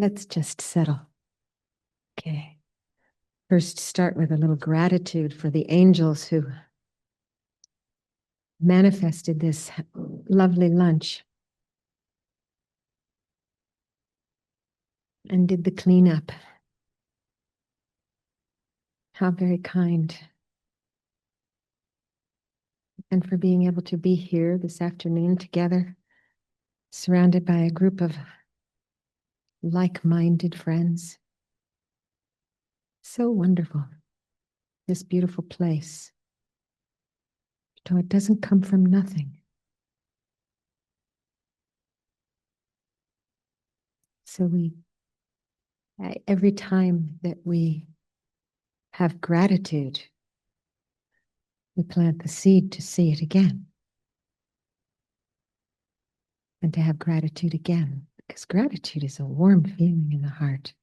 Let's just settle. Okay. First, start with a little gratitude for the angels who manifested this lovely lunch and did the cleanup. How very kind. And for being able to be here this afternoon together, surrounded by a group of like-minded friends. So wonderful, this beautiful place. So it doesn't come from nothing. So every time that we have gratitude, we plant the seed to see it again. And to have gratitude again, because gratitude is a warm feeling in the heart.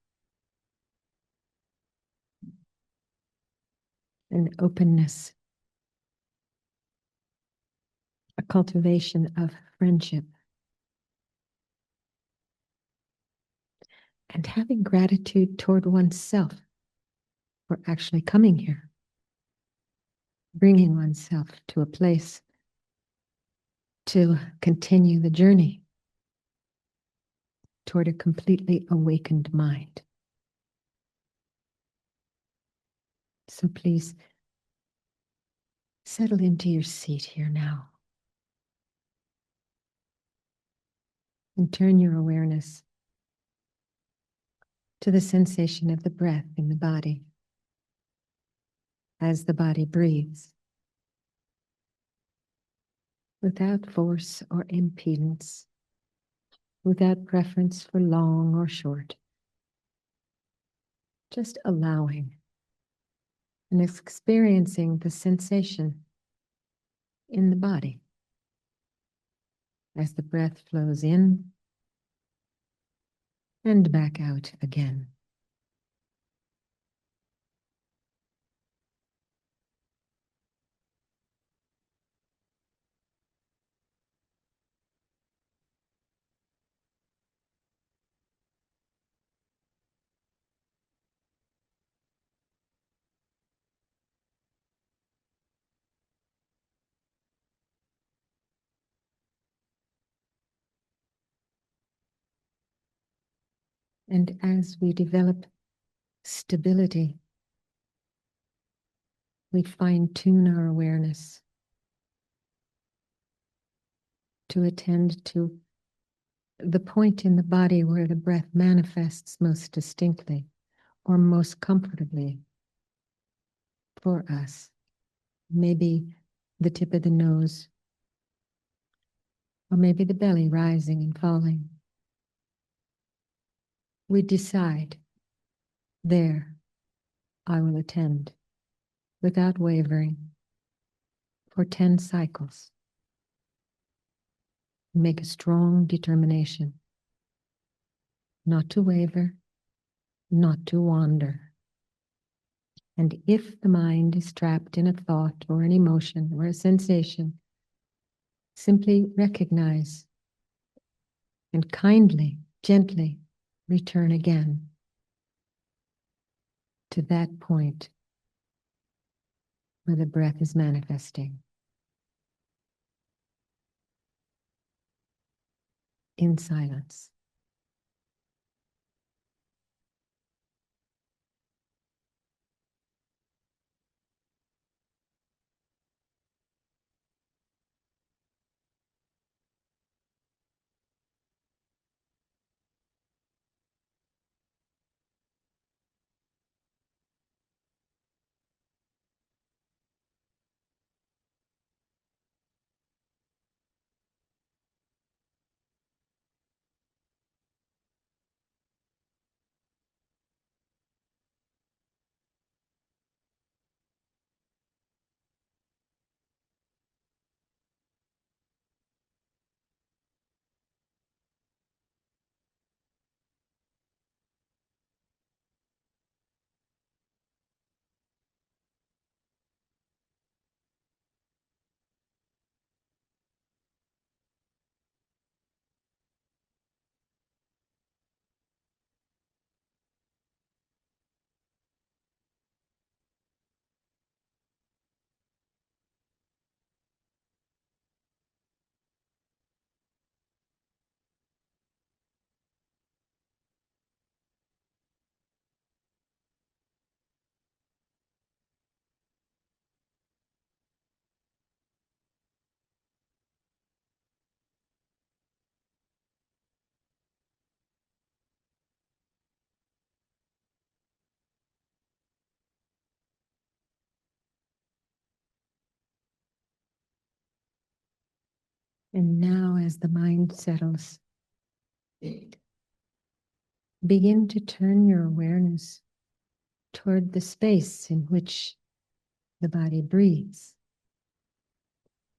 An openness, a cultivation of friendship. And having gratitude toward oneself for actually coming here, bringing oneself to a place to continue the journey toward a completely awakened mind. So please settle into your seat here now and turn your awareness to the sensation of the breath in the body as the body breathes, without force or impedance, without preference for long or short, just allowing and experiencing the sensation in the body as the breath flows in and back out again. And as we develop stability, we fine-tune our awareness to attend to the point in the body where the breath manifests most distinctly or most comfortably for us. Maybe the tip of the nose, or maybe the belly rising and falling. We decide, there I will attend without wavering for 10 cycles. Make a strong determination not to waver, not to wander. And if the mind is trapped in a thought or an emotion or a sensation, simply recognize and kindly, gently return again to that point where the breath is manifesting in silence. And now, as the mind settles, begin to turn your awareness toward the space in which the body breathes.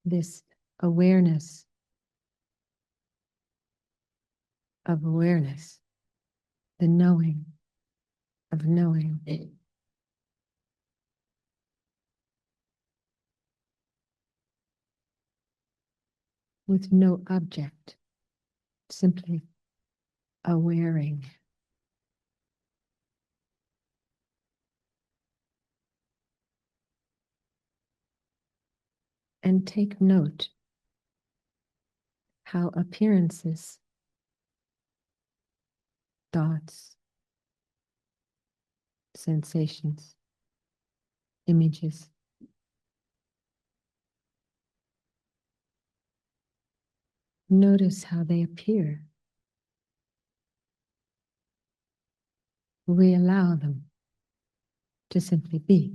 This awareness of awareness, the knowing of knowing. With no object, simply awareing. And take note how appearances, thoughts, sensations, images, notice how they appear. We allow them to simply be,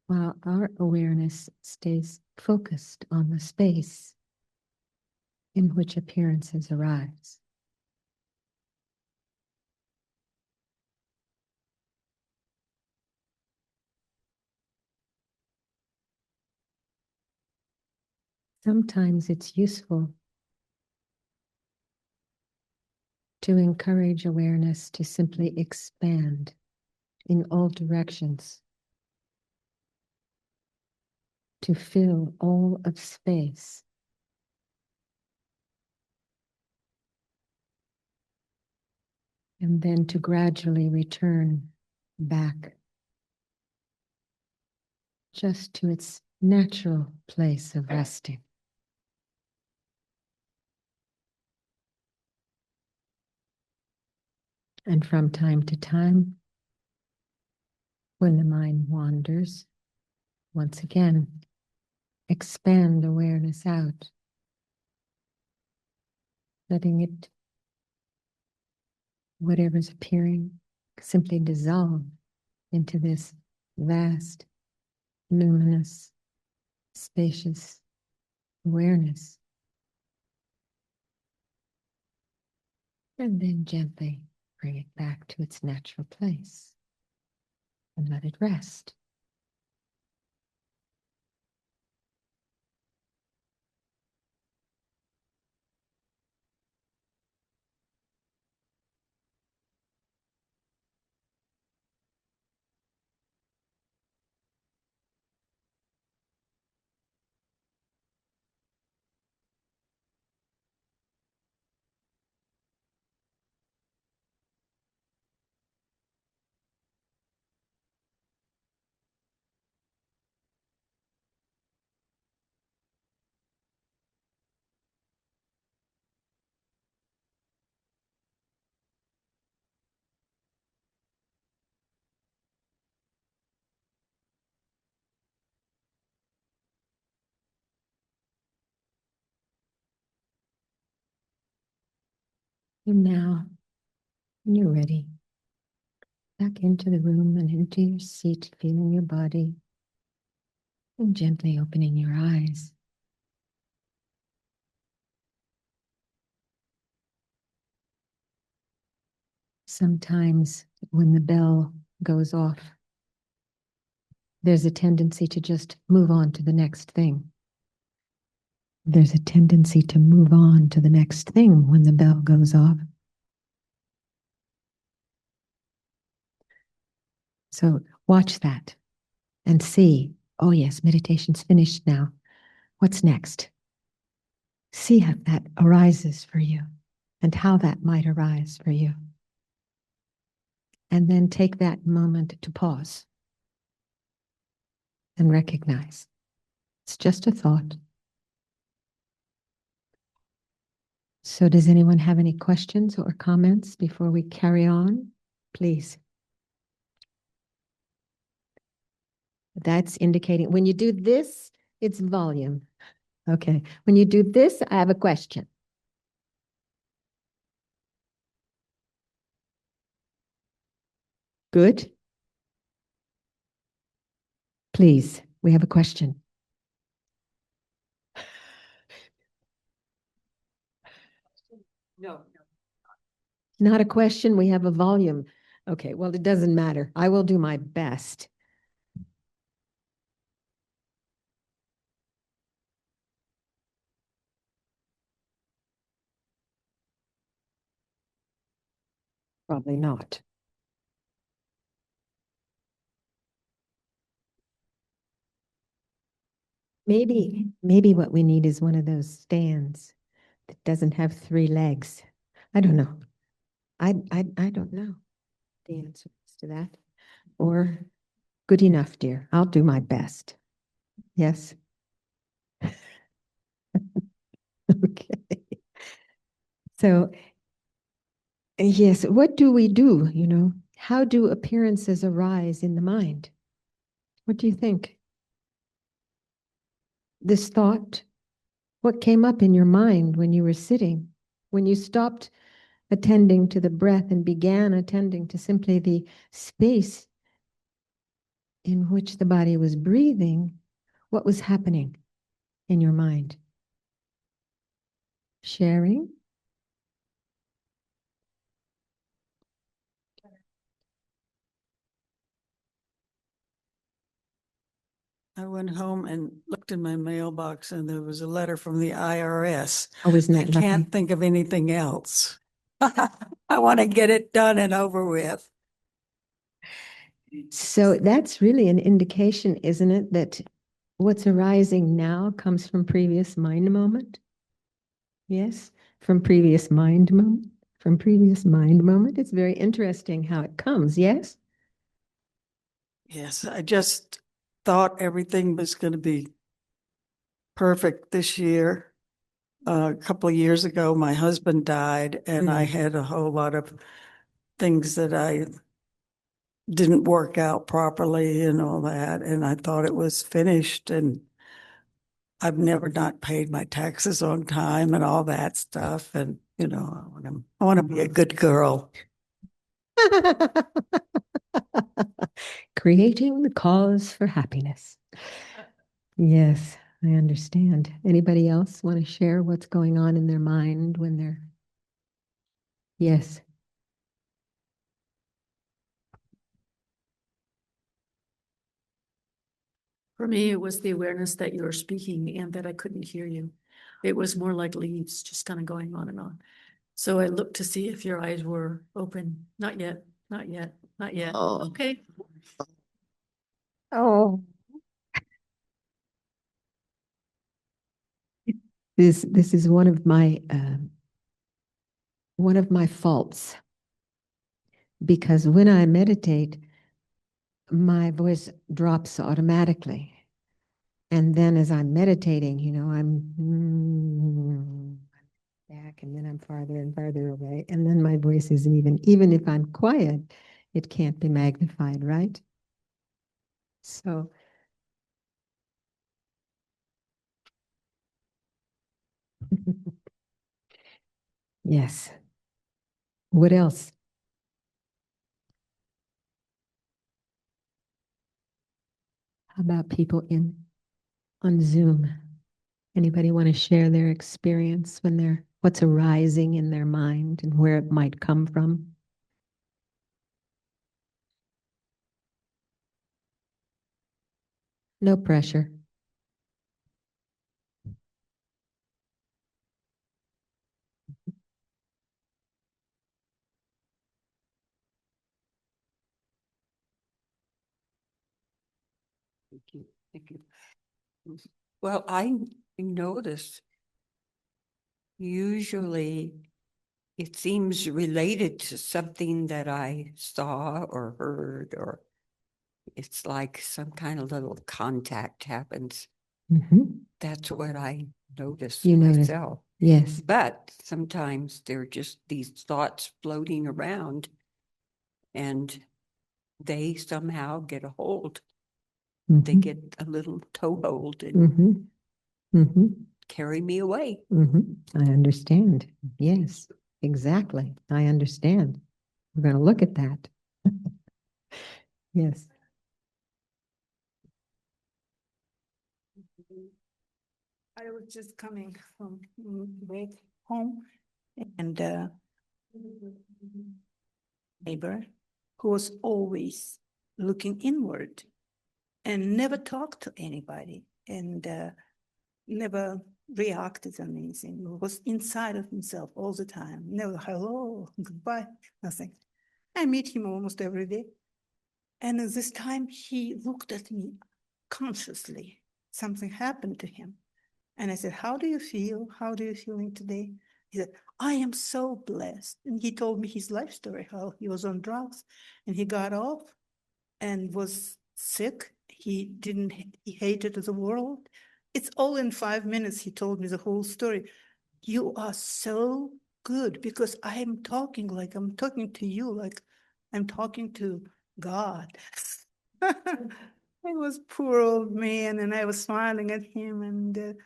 while our awareness stays focused on the space in which appearances arise. Sometimes it's useful to encourage awareness to simply expand in all directions, to fill all of space. And then to gradually return back just to its natural place of resting. And from time to time, when the mind wanders, once again, expand awareness out, letting it, whatever's appearing, simply dissolve into this vast, luminous, spacious awareness. And then gently bring it back to its natural place and let it rest. And now, when you're ready, back into the room and into your seat, feeling your body, and gently opening your eyes. Sometimes when the bell goes off, there's a tendency to just move on to the next thing. There's a tendency to move on to the next thing when the bell goes off. So watch that and see, oh yes, meditation's finished now. What's next? See how that arises for you and how that might arise for you. And then take that moment to pause and recognize it's just a thought. So does anyone have any questions or comments before we carry on? Please. That's indicating when you do this, it's volume. Okay. When you do this, I have a question. Good. Please, we have a question. No. Not a question. We have a volume. Okay, well, it doesn't matter. I will do my best. Probably not. Maybe what we need is one of those stands that doesn't have 3 legs. I don't know. I don't know the answer to that. Or good enough, dear. I'll do my best. Yes. Okay. So, yes, what do we do? How do appearances arise in the mind? What do you think? This thought, what came up in your mind when you were sitting, when you stopped attending to the breath and began attending to simply the space in which the body was breathing? What was happening in your mind? Sharing? I went home and looked in my mailbox and there was a letter from the IRS. Oh, isn't I that lovely? can't think of anything else. I want to get it done and over with. So that's really an indication, isn't it, that what's arising now comes from previous mind moment? Yes, from previous mind moment. From previous mind moment. It's very interesting how it comes, yes? Yes, I just thought everything was going to be perfect this year. A couple of years ago, my husband died, and I had a whole lot of things that I didn't work out properly and all that. And I thought it was finished, and I've never not paid my taxes on time and all that stuff. And, I want to be a good girl. Creating the cause for happiness. Yes, I understand. Anybody else want to share what's going on in their mind when they're... Yes. For me, it was the awareness that you were speaking and that I couldn't hear you. It was more like leaves just kind of going on and on. So I looked to see if your eyes were open. Not yet, not yet, not yet. Oh. Okay. Oh. This is one of my faults, because when I meditate, my voice drops automatically. And then as I'm meditating, I'm back, and then I'm farther and farther away. And then my voice isn't even if I'm quiet, it can't be magnified, right? So, yes. What else? How about people on Zoom? Anybody want to share their experience when what's arising in their mind and where it might come from? No pressure. Thank you. Thank you. Well, I notice usually it seems related to something that I saw or heard, or it's like some kind of little contact happens. Mhm. That's what I notice You notice. myself. Yes. But sometimes they're just these thoughts floating around and they somehow get a hold. They Mhm. get a little toehold and Mhm. Mhm. carry me away. Mhm. I understand. Yes, exactly. I understand. We're going to look at that. Yes. I was just coming from way home, and neighbor who was always looking inward and never talked to anybody and never reacted on anything. He was inside of himself all the time. Never hello, goodbye, nothing. I meet him almost every day. And at this time he looked at me consciously. Something happened to him. And I said, how do you feel? How do you feeling today? He said, I am so blessed. And he told me his life story, how he was on drugs and he got off and was sick. He hated the world. It's all in 5 minutes. He told me the whole story. You are so good because I'm talking like I'm talking to you, like I'm talking to God. It was poor old man, and I was smiling at him and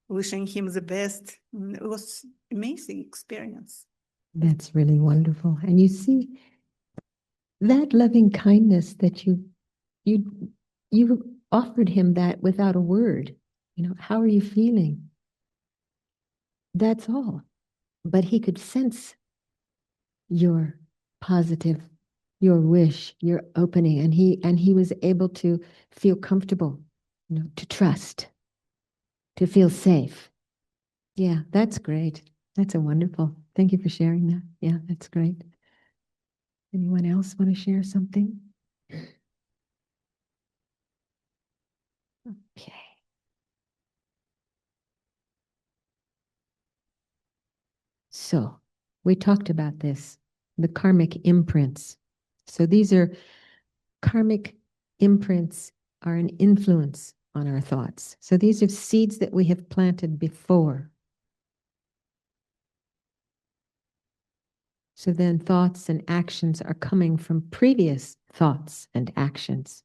wishing him the best. And it was amazing experience. That's really wonderful. And you see that loving kindness that you offered him that without a word. You know, how are you feeling? That's all. But he could sense your positive, your wish, your opening, and he was able to feel comfortable, you know, to trust, to feel safe. Yeah, that's great. That's a wonderful. Thank you for sharing that. Yeah, that's great. Anyone else want to share something? Okay. So we talked about this, the karmic imprints. So these are karmic imprints are an influence on our thoughts. So these are seeds that we have planted before. So then thoughts and actions are coming from previous thoughts and actions.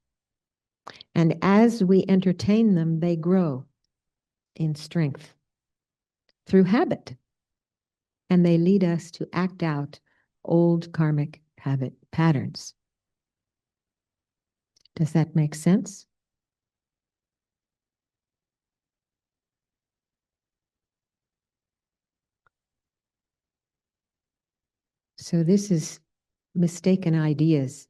And as we entertain them, they grow in strength through habit. And they lead us to act out old karmic habit patterns. Does that make sense? So this is mistaken ideas.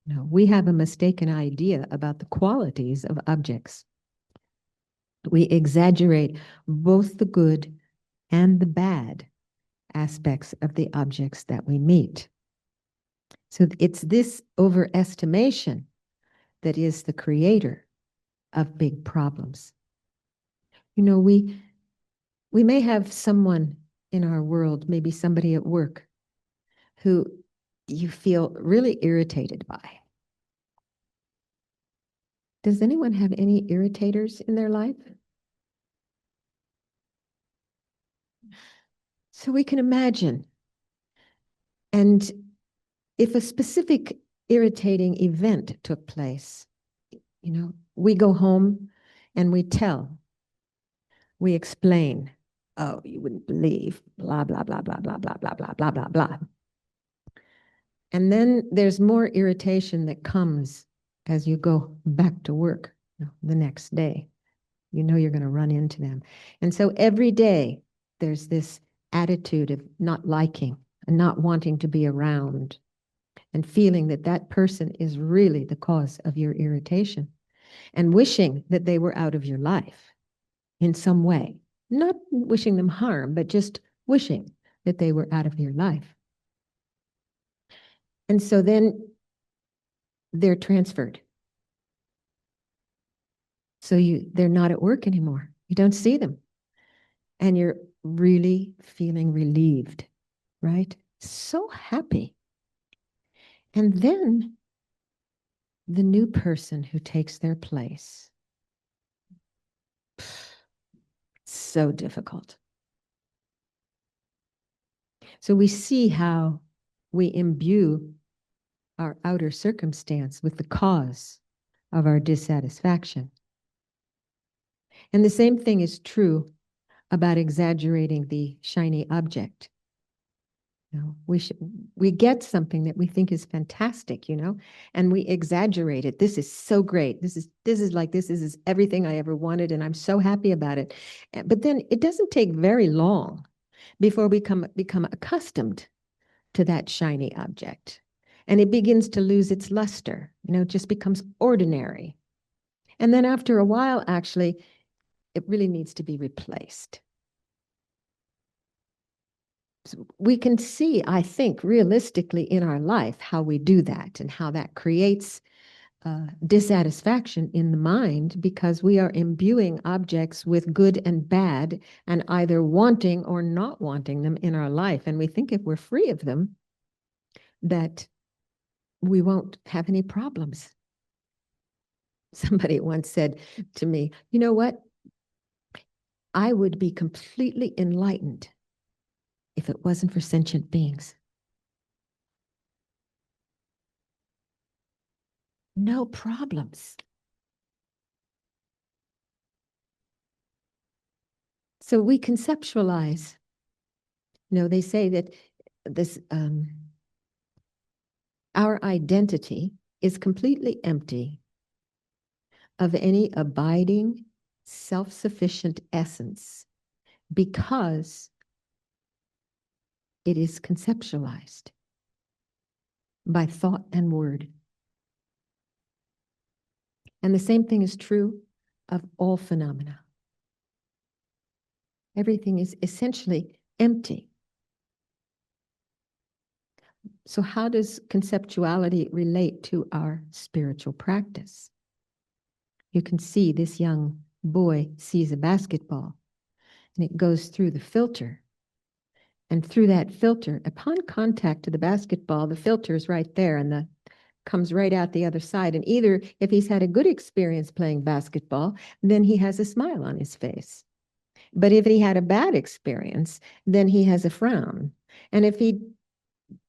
No, we have a mistaken idea about the qualities of objects. We exaggerate both the good and the bad aspects of the objects that we meet. So it's this overestimation that is the creator of big problems. You know, we may have someone in our world, maybe somebody at work, who you feel really irritated by. Does anyone have any irritators in their life? So we can imagine. And if a specific irritating event took place, you know, we go home and we tell, we explain, oh, you wouldn't believe, blah, blah, blah, blah, blah, blah, blah, blah, blah, blah, blah. And then there's more irritation that comes as you go back to work, you know, the next day. You know you're going to run into them. And so every day there's this attitude of not liking and not wanting to be around and feeling that that person is really the cause of your irritation and wishing that they were out of your life in some way. Not wishing them harm, but just wishing that they were out of your life. And so then they're transferred. So they're not at work anymore. You don't see them. And you're really feeling relieved, right? So happy. And then the new person who takes their place. So difficult. So we see how we imbue our outer circumstance with the cause of our dissatisfaction. And the same thing is true about exaggerating the shiny object. You know, we get something that we think is fantastic, you know, and we exaggerate it. This is so great. This is everything I ever wanted, and I'm so happy about it. But then it doesn't take very long before we become accustomed to that shiny object. And it begins to lose its luster, it just becomes ordinary. And then after a while, actually, it really needs to be replaced. So we can see, I think, realistically in our life how we do that and how that creates dissatisfaction in the mind, because we are imbuing objects with good and bad and either wanting or not wanting them in our life. And we think if we're free of them, that we won't have any problems. Somebody once said to me, you know what? I would be completely enlightened if it wasn't for sentient beings. No problems. So we conceptualize. They say that this our identity is completely empty of any abiding, self-sufficient essence because it is conceptualized by thought and word. And the same thing is true of all phenomena. Everything is essentially empty. So how does conceptuality relate to our spiritual practice? You can see this young boy sees a basketball and it goes through the filter. And through that filter, upon contact to the basketball, the filter is right there and comes right out the other side. And either if he's had a good experience playing basketball, then he has a smile on his face. But if he had a bad experience, then he has a frown. And if he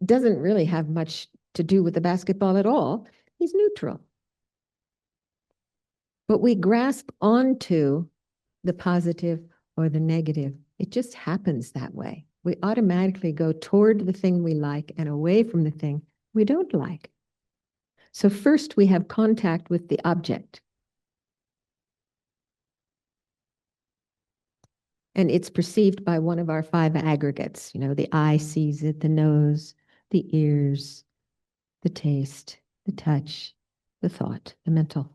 doesn't really have much to do with the basketball at all, he's neutral. But we grasp onto the positive or the negative. It just happens that way. We automatically go toward the thing we like and away from the thing we don't like. So first we have contact with the object. And it's perceived by one of our 5 aggregates. The eye sees it, the nose, the ears, the taste, the touch, the thought, the mental.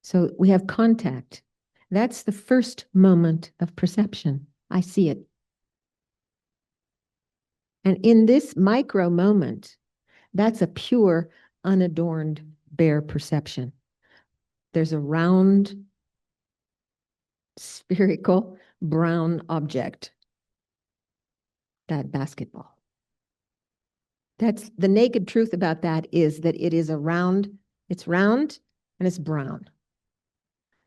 So we have contact. That's the first moment of perception. I see it. And in this micro moment, that's a pure, unadorned, bare perception. There's a round, spherical, brown object, that basketball. That's the naked truth about that, is that it is it's round and it's brown.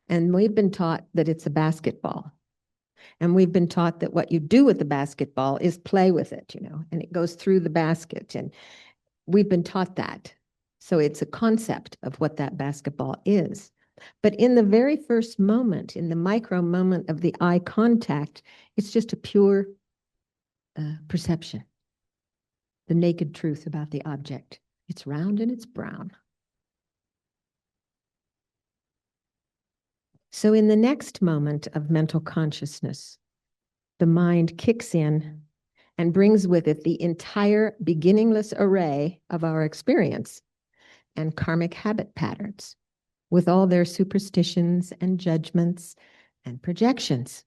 And we've been taught that it's a basketball. And we've been taught that what you do with the basketball is play with it, and it goes through the basket. And we've been taught that. So it's a concept of what that basketball is. But in the very first moment, in the micro moment of the eye contact, it's just a pure perception. The naked truth about the object. It's round and it's brown. So in the next moment of mental consciousness, the mind kicks in and brings with it the entire beginningless array of our experience and karmic habit patterns, with all their superstitions and judgments and projections.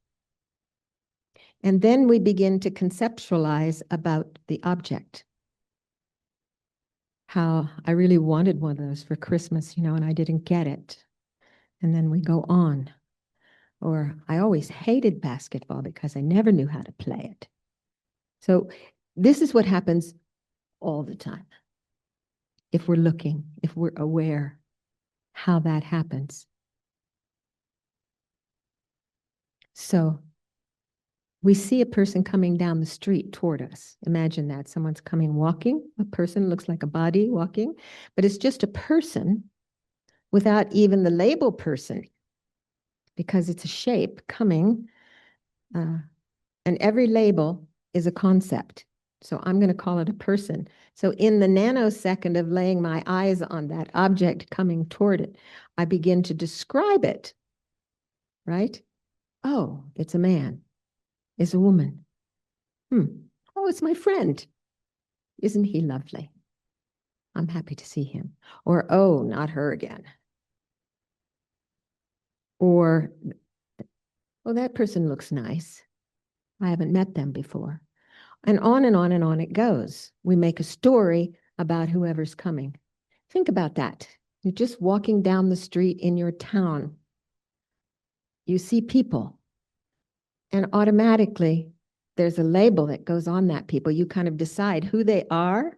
And then we begin to conceptualize about the object. How I really wanted one of those for Christmas, and I didn't get it. And then we go on. Or I always hated basketball because I never knew how to play it. So this is what happens all the time. If we're looking, if we're aware how that happens. So we see a person coming down the street toward us. Imagine that. Someone's coming walking. A person looks like a body walking, but it's just a person without even the label person, because it's a shape coming. And every label is a concept. So I'm going to call it a person. So in the nanosecond of laying my eyes on that object coming toward it, I begin to describe it, right? Oh, it's a man. It's a woman. Oh, it's my friend. Isn't he lovely? I'm happy to see him. Or, oh, not her again. Or, oh, that person looks nice. I haven't met them before. And on and on and on it goes. We make a story about whoever's coming. Think about that. You're just walking down the street in your town. You see people, and automatically there's a label that goes on that people. You kind of decide who they are,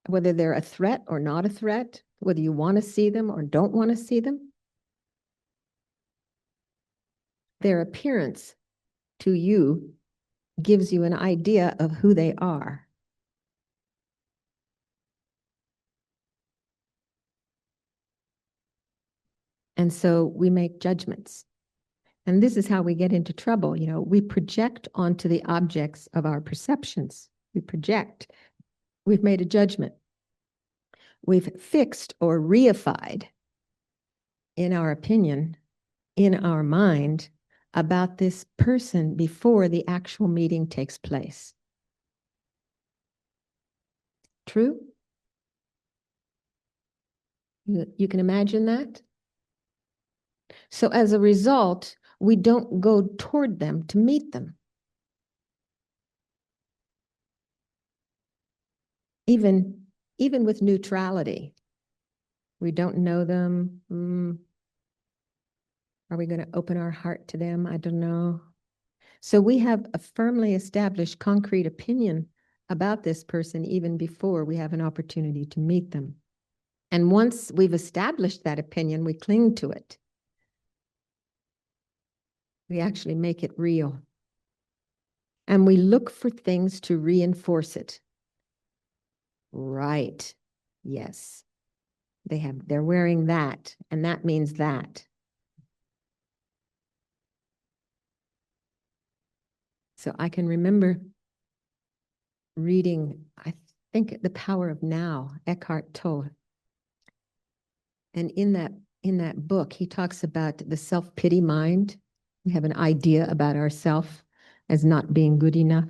whether they're a threat or not a threat, whether you want to see them or don't want to see them. Their appearance to you gives you an idea of who they are. And so we make judgments. And this is how we get into trouble. You know, we project onto the objects of our perceptions. We project. We've made a judgment. We've fixed or reified, in our opinion, in our mind, about this person before the actual meeting takes place. True? You can imagine that? So as a result, we don't go toward them to meet them. Even with neutrality. We don't know them. Are we going to open our heart to them? I don't know. So we have a firmly established concrete opinion about this person even before we have an opportunity to meet them. And once we've established that opinion, we cling to it. We actually make it real. And we look for things to reinforce it. Right. Yes. They're wearing that, and that means that. So I can remember reading, I think, The Power of Now, Eckhart Tolle. And in that book, he talks about the self-pity mind. We have an idea about ourselves as not being good enough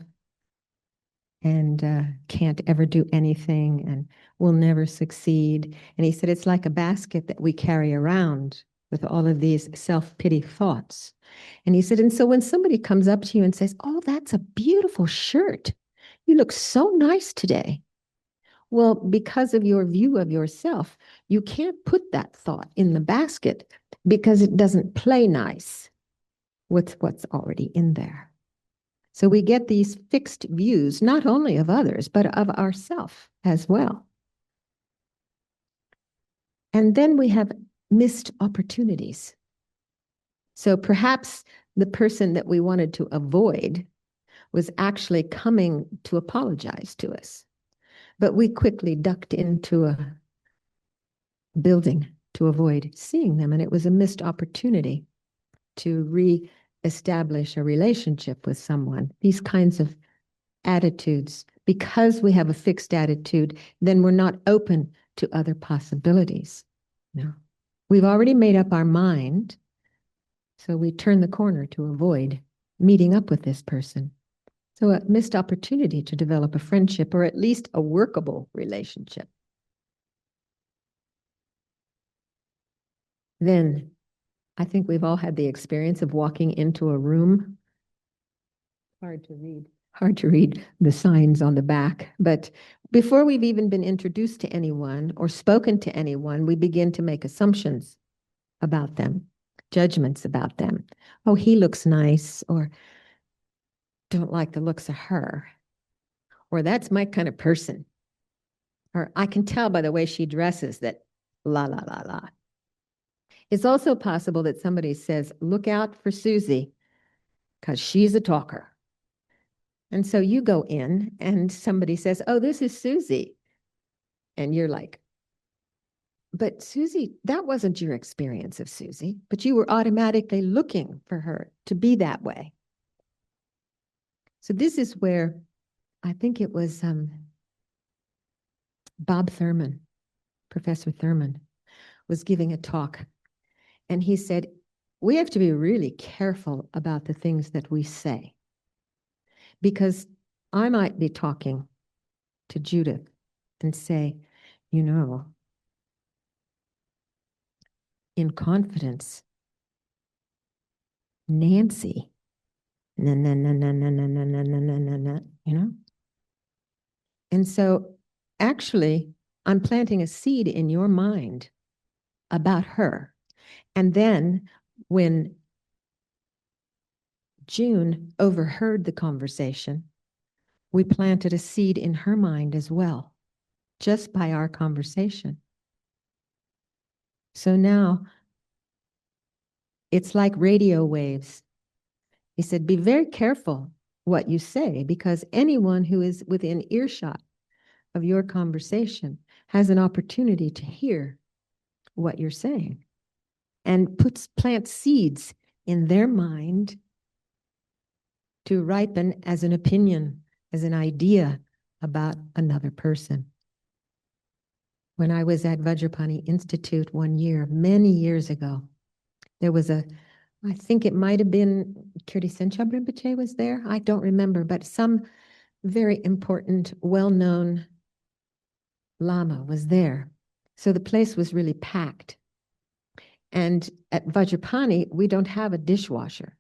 and can't ever do anything and will never succeed. And he said it's like a basket that we carry around with all of these self-pity thoughts. And he said, and so when somebody comes up to you and says, oh, that's a beautiful shirt. You look so nice today. Well, because of your view of yourself, you can't put that thought in the basket because it doesn't play nice with what's already in there. So we get these fixed views, not only of others, but of ourselves as well. And then we have missed opportunities. So perhaps the person that we wanted to avoid was actually coming to apologize to us. But we quickly ducked into a building to avoid seeing them. And it was a missed opportunity to re-establish a relationship with someone. These kinds of attitudes, because we have a fixed attitude, then we're not open to other possibilities. No. We've already made up our mind, so we turn the corner to avoid meeting up with this person. So a missed opportunity to develop a friendship or at least a workable relationship. Then I think we've all had the experience of walking into a room. Hard to read the signs on the back, but before we've even been introduced to anyone or spoken to anyone, we begin to make assumptions about them, judgments about them. Oh, he looks nice, or don't like the looks of her, or that's my kind of person, or I can tell by the way she dresses that la, la, la, la. It's also possible that somebody says, look out for Susie because she's a talker. And so you go in and somebody says, oh, this is Susie. And you're like, but Susie, that wasn't your experience of Susie, but you were automatically looking for her to be that way. So this is where I think it was Bob Thurman, Professor Thurman, was giving a talk. And he said, we have to be really careful about the things that we say, because I might be talking to Judith and say, you know, in confidence, Nancy, na na na na na na na na na na na na, you know? And so actually, I'm planting a seed in your mind about her. And then when June overheard the conversation, we planted a seed in her mind as well, just by our conversation. So now it's like radio waves. He said, be very careful what you say, because anyone who is within earshot of your conversation has an opportunity to hear what you're saying and plants seeds in their mind to ripen as an opinion, as an idea about another person. When I was at Vajrapani Institute one year, many years ago, there was I think it might have been Kirti Senchab Rinpoche was there. I don't remember, but some very important, well-known Lama was there. So the place was really packed. And at Vajrapani, we don't have a dishwasher,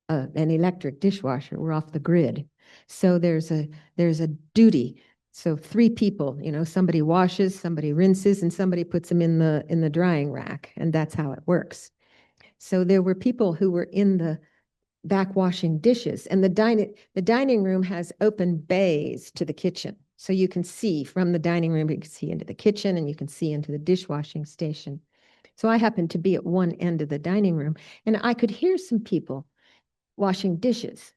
an electric dishwasher. We're off the grid. So there's a duty. So 3 people, you know, somebody washes, somebody rinses, and somebody puts them in the drying rack. And that's how it works. So there were people who were in the back washing dishes, and the dining room has open bays to the kitchen. So you can see from the dining room, you can see into the kitchen, and you can see into the dishwashing station. So I happened to be at one end of the dining room, and I could hear some people washing dishes.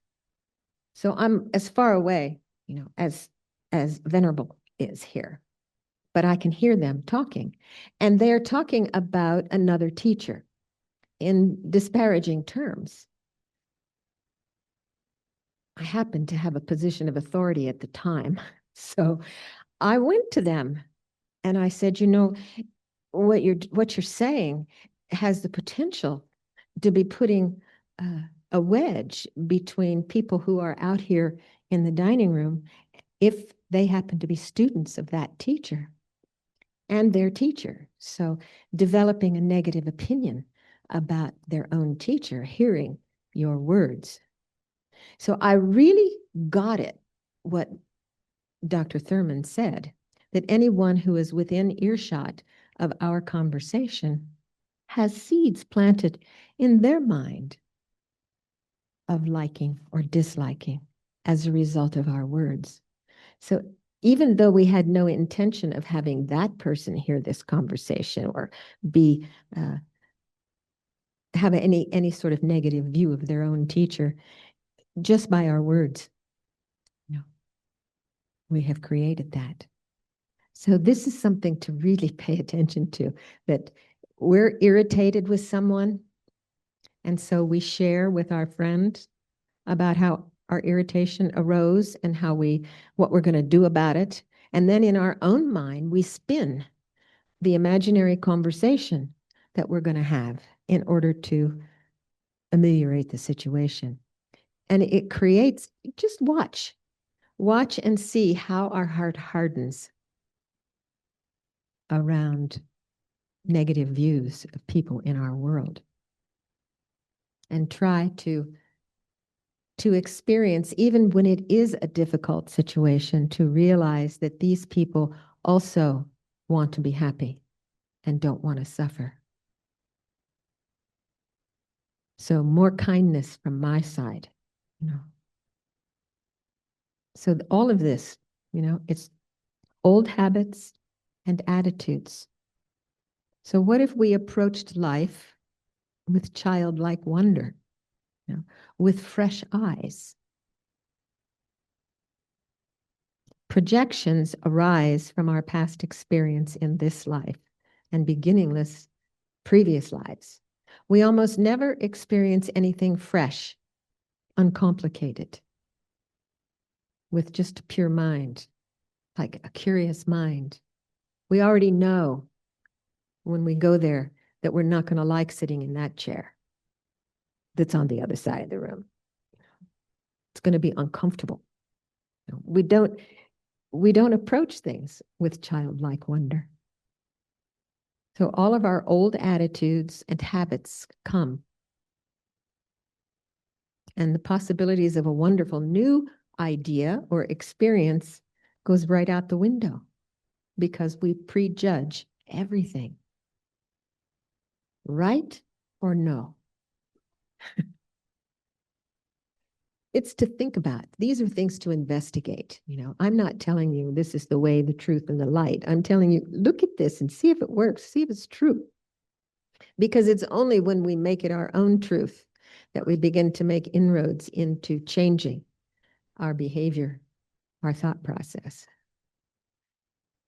So I'm as far away, you know, as Venerable is here, but I can hear them talking, and they're talking about another teacher in disparaging terms. I happened to have a position of authority at the time. So I went to them and I said, you know, what you're saying has the potential to be putting a wedge between people who are out here in the dining room if they happen to be students of that teacher and their teacher. So developing a negative opinion about their own teacher, hearing your words. So I really got it, what Dr. Thurman said, that anyone who is within earshot of our conversation has seeds planted in their mind of liking or disliking as a result of our words. So even though we had no intention of having that person hear this conversation or be have any sort of negative view of their own teacher, just by our words, you know, we have created that. So this is something to really pay attention to, that we're irritated with someone, and so we share with our friend about how our irritation arose and what we're going to do about it. And then in our own mind, we spin the imaginary conversation that we're going to have in order to ameliorate the situation. And it creates, just watch and see how our heart hardens around negative views of people in our world. And try to experience, even when it is a difficult situation, to realize that these people also want to be happy and don't want to suffer. So more kindness from my side, you know. So all of this, you know, it's old habits and attitudes. So what if we approached life with childlike wonder, you know, with fresh eyes? Projections arise from our past experience in this life and beginningless previous lives. We almost never experience anything fresh, uncomplicated, with just a pure mind, like a curious mind. We already know when we go there that we're not going to like sitting in that chair that's on the other side of the room. It's going to be uncomfortable. We don't approach things with childlike wonder. So all of our old attitudes and habits come. And the possibilities of a wonderful new idea or experience goes right out the window because we prejudge everything. Right or no? It's to think about. These are things to investigate. I'm not telling you this is the way, the truth, and the light. I'm telling you, look at this and see if it works, see if it's true. Because it's only when we make it our own truth that we begin to make inroads into changing our behavior, our thought process.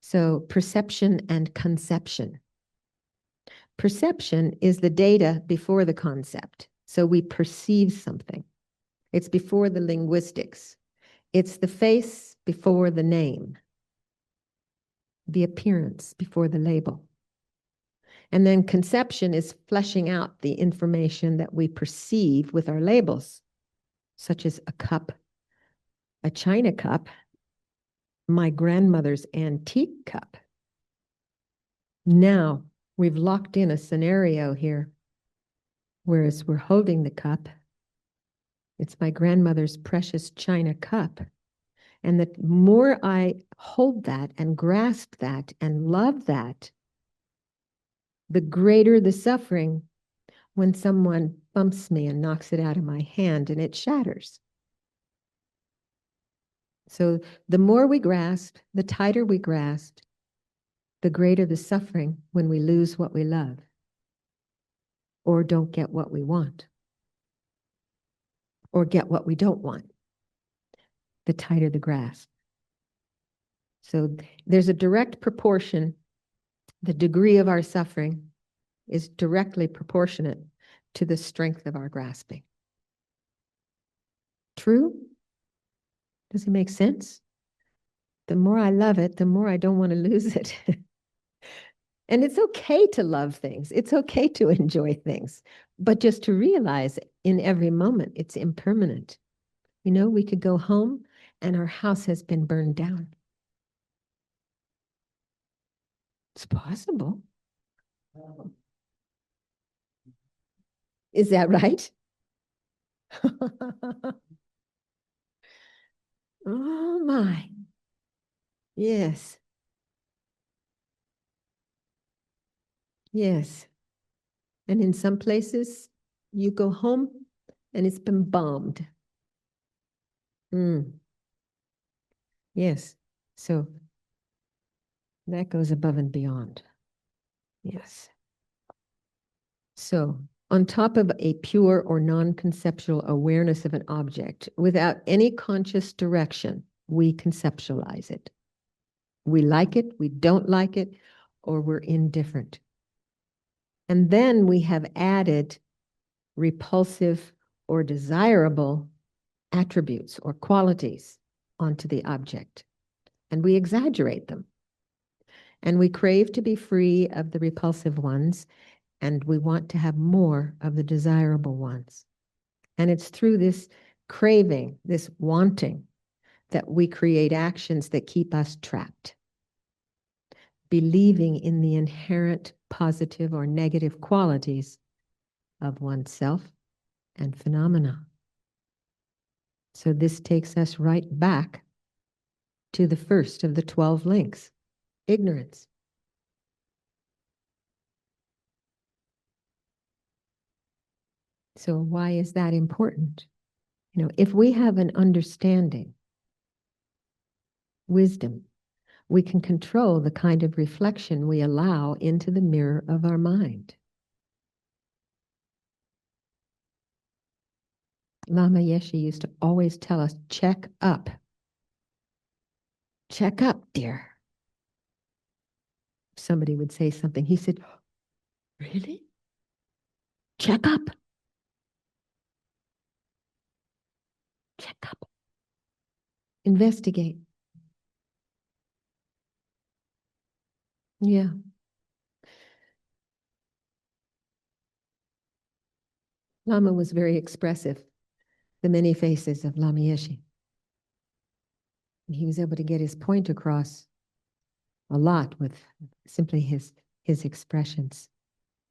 So perception and conception. Perception is the data before the concept. So we perceive something. It's before the linguistics. It's the face before the name. The appearance before the label. And then conception is fleshing out the information that we perceive with our labels, such as a cup, a china cup, my grandmother's antique cup. Now we've locked in a scenario here, whereas we're holding the cup. It's my grandmother's precious china cup. And the more I hold that and grasp that and love that, the greater the suffering when someone bumps me and knocks it out of my hand and it shatters. So the more we grasp, the tighter we grasp, the greater the suffering when we lose what we love or don't get what we want or get what we don't want. The tighter the grasp. So there's a direct proportion. The degree of our suffering is directly proportionate to the strength of our grasping. True? Does it make sense? The more I love it, the more I don't want to lose it. And it's okay to love things. It's okay to enjoy things, but just to realize in every moment it's impermanent. We could go home and our house has been burned down. It's possible. Is that right? Oh my. Yes. Yes. And in some places, you go home and it's been bombed. Yes. So that goes above and beyond. Yes. So on top of a pure or non-conceptual awareness of an object, without any conscious direction, we conceptualize it. We like it, we don't like it, or we're indifferent. And then we have added repulsive or desirable attributes or qualities onto the object. And we exaggerate them. And we crave to be free of the repulsive ones, and we want to have more of the desirable ones. And it's through this craving, this wanting, that we create actions that keep us trapped. Believing in the inherent positive or negative qualities of oneself and phenomena. So this takes us right back to the first of the 12 links, ignorance. So why is that important? If we have an understanding, wisdom, we can control the kind of reflection we allow into the mirror of our mind. Lama Yeshe used to always tell us, check up. Check up, dear. If somebody would say something, he said, really? Check up. Check up. Investigate. Yeah. Lama was very expressive, the many faces of Lama Yeshe. He was able to get his point across a lot with simply his expressions.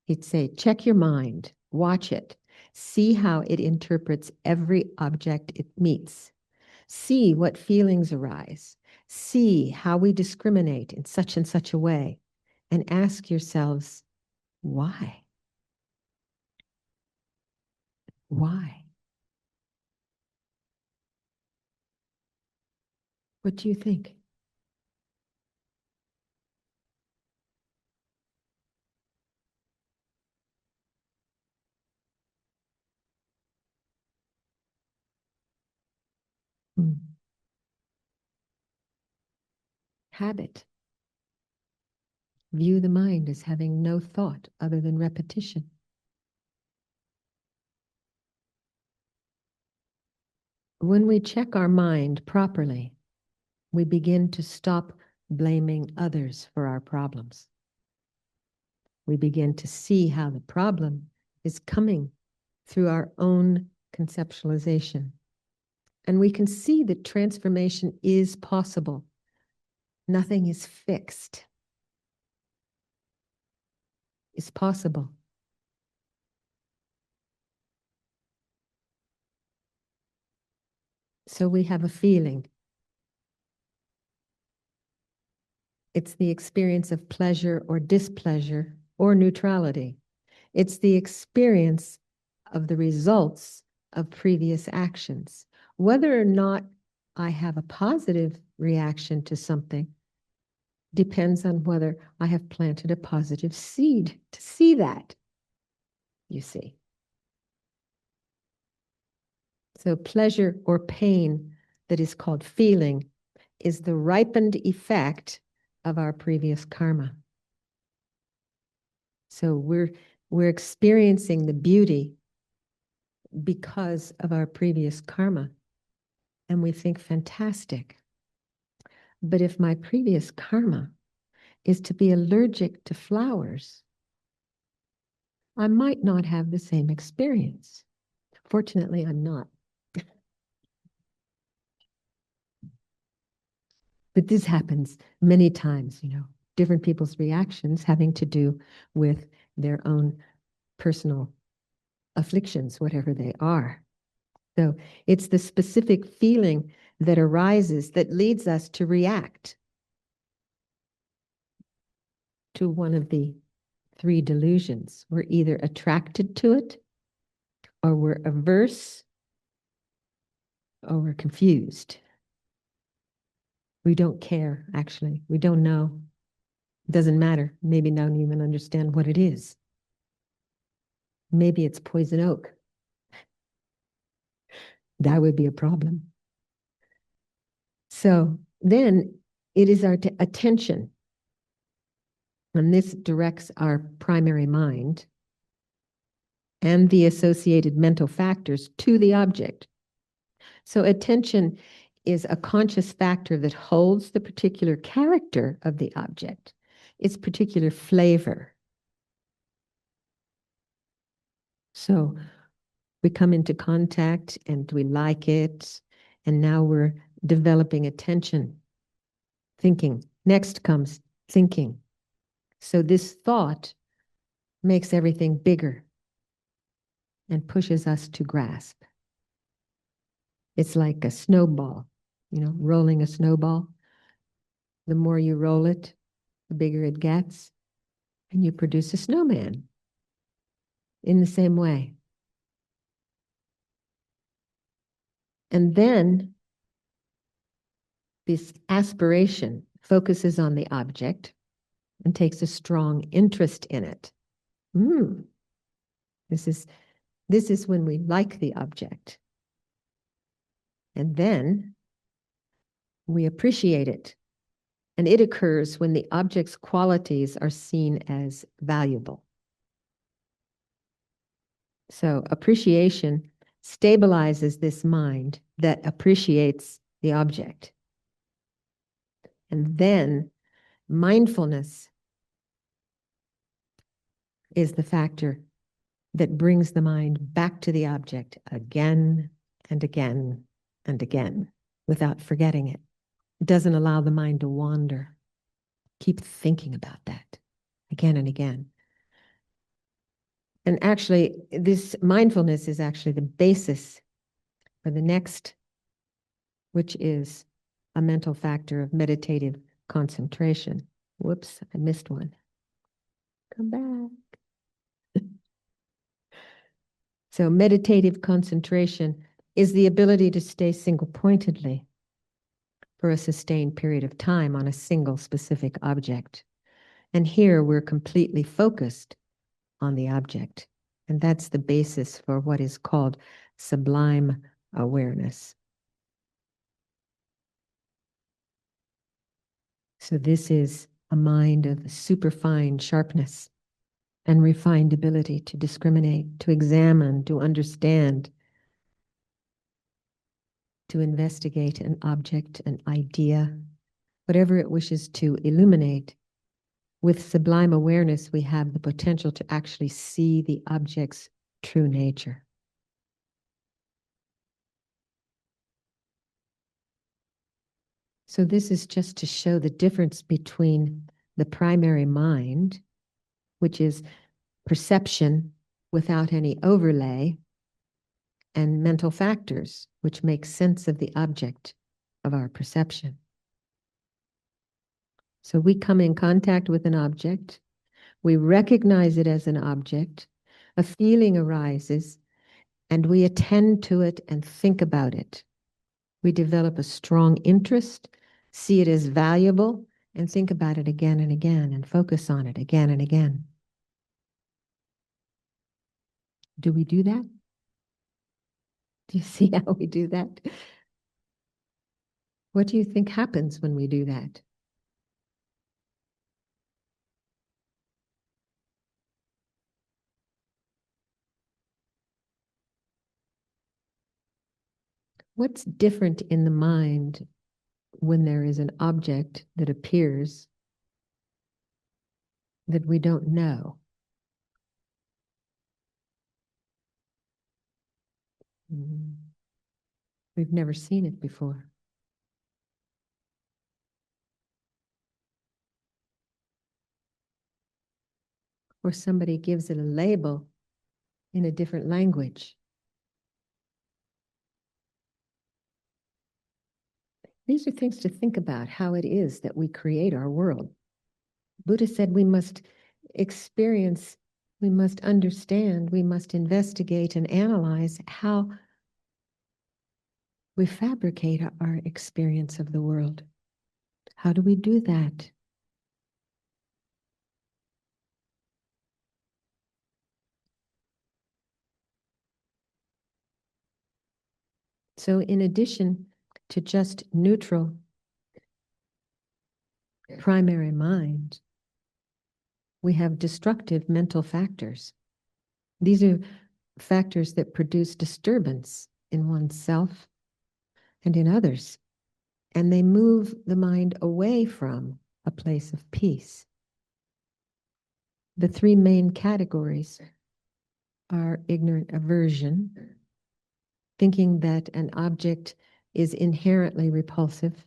He'd say, check your mind, watch it, see how it interprets every object it meets, see what feelings arise, see how we discriminate in such and such a way, and ask yourselves, why? Why? What do you think? Habit. View the mind as having no thought other than repetition. When we check our mind properly, we begin to stop blaming others for our problems. We begin to see how the problem is coming through our own conceptualization. And we can see that transformation is possible. Nothing is fixed. It's possible. So we have a feeling. It's the experience of pleasure or displeasure or neutrality. It's the experience of the results of previous actions. Whether or not I have a positive reaction to something depends on whether I have planted a positive seed to see that, you see. So pleasure or pain that is called feeling is the ripened effect of our previous karma. So we're experiencing the beauty because of our previous karma. And we think, fantastic. But if my previous karma is to be allergic to flowers, I might not have the same experience. Fortunately, I'm not. But this happens many times, different people's reactions having to do with their own personal afflictions, whatever they are. So it's the specific feeling that arises that leads us to react to one of the three delusions. We're either attracted to it, or we're averse, or we're confused. We don't care, actually. We don't know. It doesn't matter. Maybe don't even understand what it is. Maybe it's poison oak. That would be a problem. So then it is our attention, and this directs our primary mind and the associated mental factors to the object. So attention is a conscious factor that holds the particular character of the object, its particular flavor. So we come into contact and we like it, and now we're developing attention, thinking. Next comes thinking. So this thought makes everything bigger and pushes us to grasp. It's like a snowball, rolling a snowball. The more you roll it, the bigger it gets, and you produce a snowman in the same way. And then this aspiration focuses on the object and takes a strong interest in it. This is when we like the object. And then we appreciate it. And it occurs when the object's qualities are seen as valuable. So appreciation stabilizes this mind that appreciates the object. And then mindfulness is the factor that brings the mind back to the object again and again and again without forgetting it. doesn't allow the mind to wander. Keep thinking about that again and again. And actually, this mindfulness is actually the basis for the next, which is a mental factor of meditative concentration. Whoops, I missed one. Come back. So meditative concentration is the ability to stay single-pointedly for a sustained period of time on a single specific object. And here we're completely focused on the object. And that's the basis for what is called sublime awareness. So this is a mind of superfine sharpness and refined ability to discriminate, to examine, to understand, to investigate an object, an idea, whatever it wishes to illuminate. With sublime awareness, we have the potential to actually see the object's true nature. So this is just to show the difference between the primary mind, which is perception without any overlay, and mental factors, which make sense of the object of our perception. So we come in contact with an object, we recognize it as an object, a feeling arises, and we attend to it and think about it. We develop a strong interest, see it as valuable, and think about it again and again, and focus on it again and again. Do we do that? Do you see how we do that? What do you think happens when we do that? What's different in the mind when there is an object that appears that we don't know? We've never seen it before. Or somebody gives it a label in a different language. These are things to think about, how it is that we create our world. Buddha said we must experience, we must understand, we must investigate and analyze how we fabricate our experience of the world. How do we do that? So in addition to just neutral primary mind, we have destructive mental factors. These are factors that produce disturbance in oneself and in others, and they move the mind away from a place of peace. The three main categories are ignorant aversion, thinking that an object is inherently repulsive,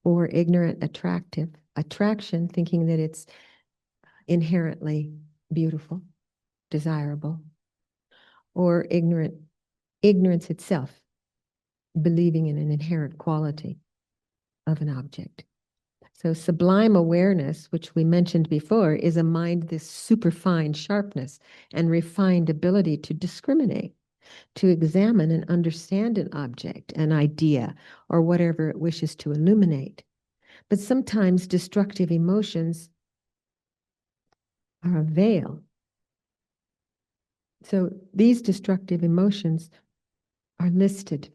or ignorant attraction, thinking that it's inherently beautiful, desirable, or ignorance itself, believing in an inherent quality of an object. So sublime awareness, which we mentioned before, is a mind, this superfine sharpness and refined ability to discriminate, to examine and understand an object, an idea, or whatever it wishes to illuminate. But sometimes destructive emotions are a veil. So these destructive emotions are listed.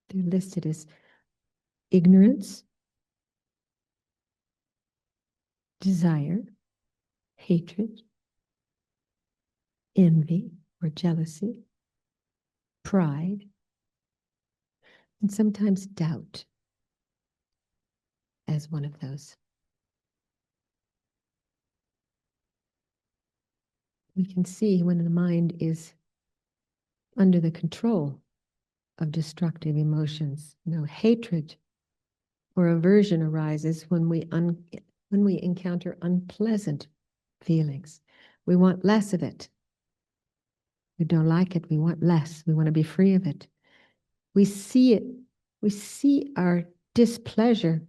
They're listed as ignorance, desire, hatred, envy or jealousy, pride, and sometimes doubt as one of those. We can see when the mind is under the control of destructive emotions. Hatred or aversion arises when we encounter unpleasant feelings. We want less of it. We don't like it. We want less. We want to be free of it. We see it. We see our displeasure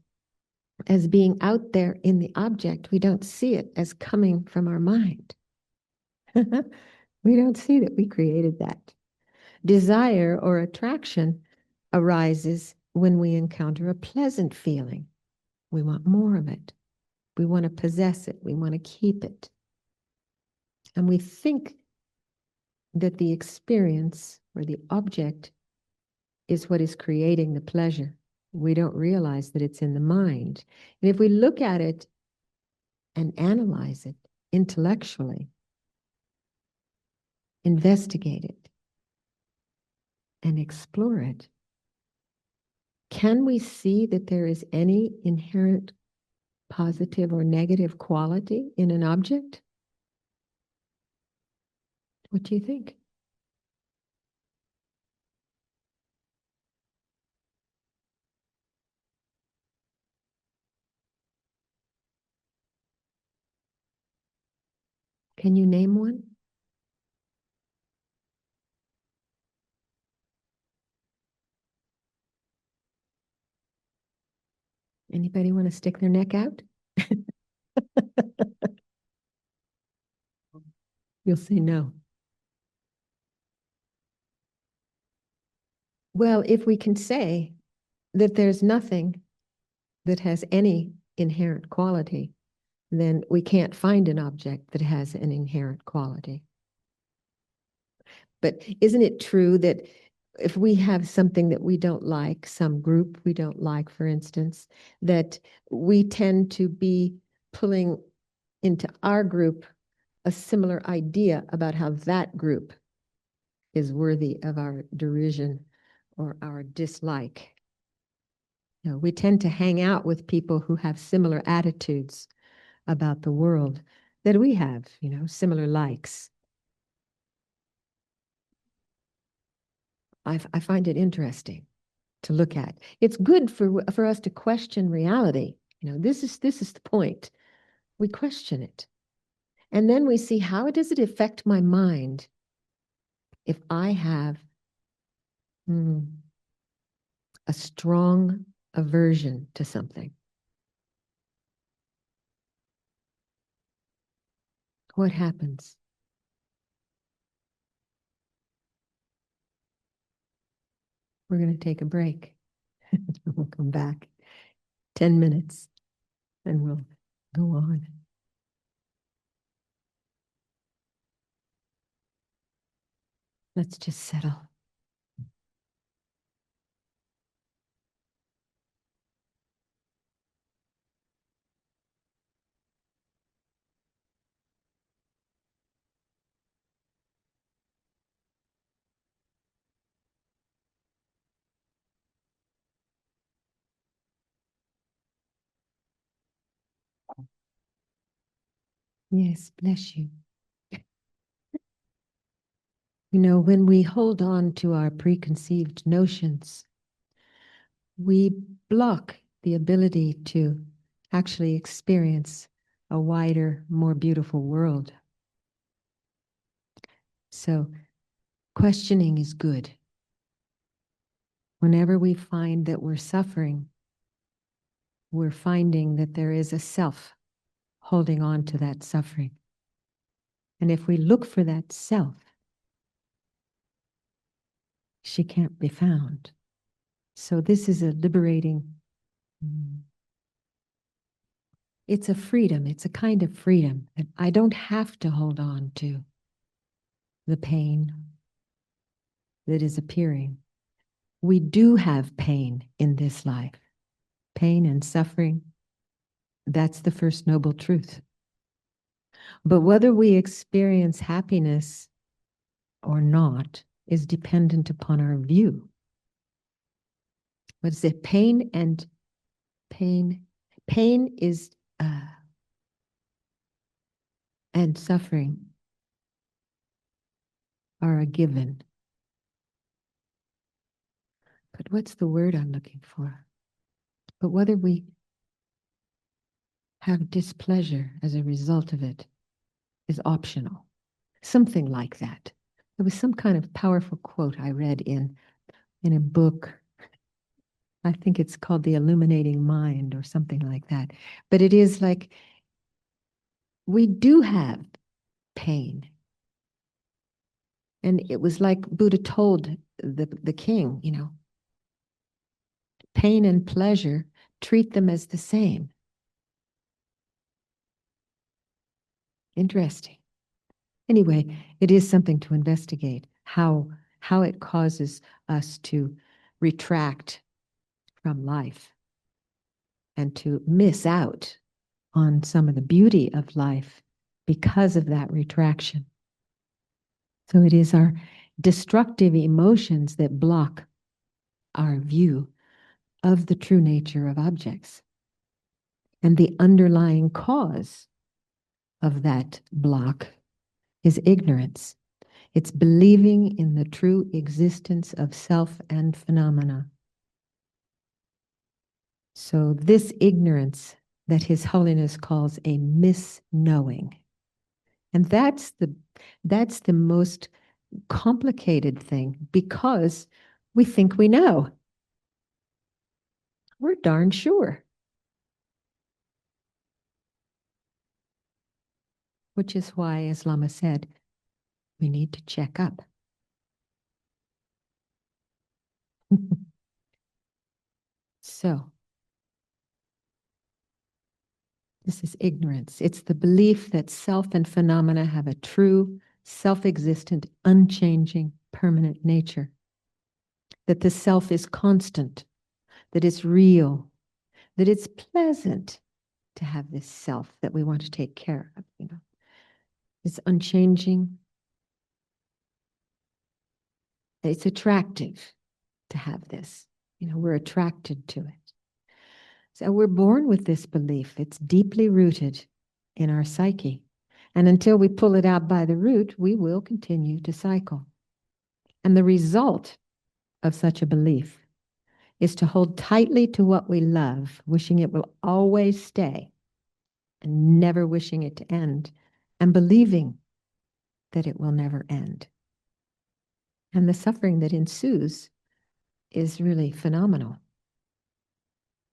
as being out there in the object. We don't see it as coming from our mind. We don't see that we created that. Desire or attraction arises when we encounter a pleasant feeling. We want more of it. We want to possess it. We want to keep it. And we think that the experience or the object is what is creating the pleasure. We don't realize that it's in the mind. And if we look at it and analyze it intellectually, investigate it, and explore it, can we see that there is any inherent positive or negative quality in an object? What do you think? Can you name one? Anybody want to stick their neck out? You'll say no. Well, if we can say that there's nothing that has any inherent quality, then we can't find an object that has an inherent quality. But isn't it true that if we have something that we don't like, some group we don't like, for instance, that we tend to be pulling into our group a similar idea about how that group is worthy of our derision or our dislike? We tend to hang out with people who have similar attitudes about the world that we have, similar likes. I find it interesting to look at. It's good for us to question reality. This is the point. We question it. And then we see, how does it affect my mind if I have a strong aversion to something? What happens? We're going to take a break. We'll come back 10 minutes and we'll go on. Let's just settle. Yes, bless you. When we hold on to our preconceived notions, we block the ability to actually experience a wider, more beautiful world. So, questioning is good. Whenever we find that we're suffering, we're finding that there is a self holding on to that suffering. And if we look for that self, she can't be found. So this is a liberating, it's a freedom, it's a kind of freedom. And I don't have to hold on to the pain that is appearing. We do have pain in this life. Pain and suffering, that's the first noble truth. But whether we experience happiness or not is dependent upon our view. What is it? Pain is and suffering are a given. but what's the word I'm looking for? But whether we have displeasure as a result of it is optional. Something like that. There was some kind of powerful quote I read in a book. I think it's called The Illuminating Mind or something like that. But it is like, we do have pain. And it was like Buddha told the king, you know, pain and pleasure, treat them as the same. Interesting. Anyway, it is something to investigate, how it causes us to retract from life and to miss out on some of the beauty of life because of that retraction. So it is our destructive emotions that block our view of the true nature of objects. And the underlying cause of that block is ignorance. It's believing in the true existence of self and phenomena. So this ignorance that His Holiness calls a misknowing. And that's the most complicated thing, because we think we know. We're darn sure. Which is why, as Lama said, we need to check up. So, this is ignorance. It's the belief that self and phenomena have a true, self-existent, unchanging, permanent nature. That the self is constant, that it's real, that it's pleasant to have this self that we want to take care of, you know. It's unchanging. It's attractive to have this. You know, we're attracted to it. So we're born with this belief. It's deeply rooted in our psyche. And until we pull it out by the root, we will continue to cycle. And the result of such a belief is to hold tightly to what we love, wishing it will always stay, and never wishing it to end, and believing that it will never end. And the suffering that ensues is really phenomenal.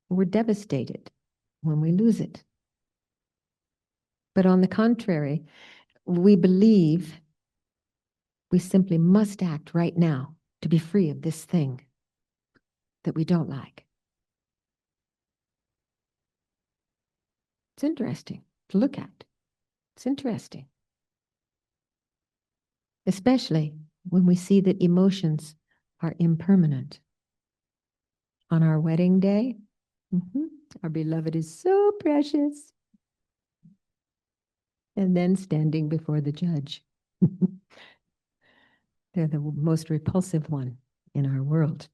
We're devastated when we lose it. But on the contrary, we believe we simply must act right now to be free of this thing that we don't like. It's interesting to look at. It's interesting. Especially when we see that emotions are impermanent. On our wedding day, our beloved is so precious. And then standing before the judge. They're the most repulsive one in our world.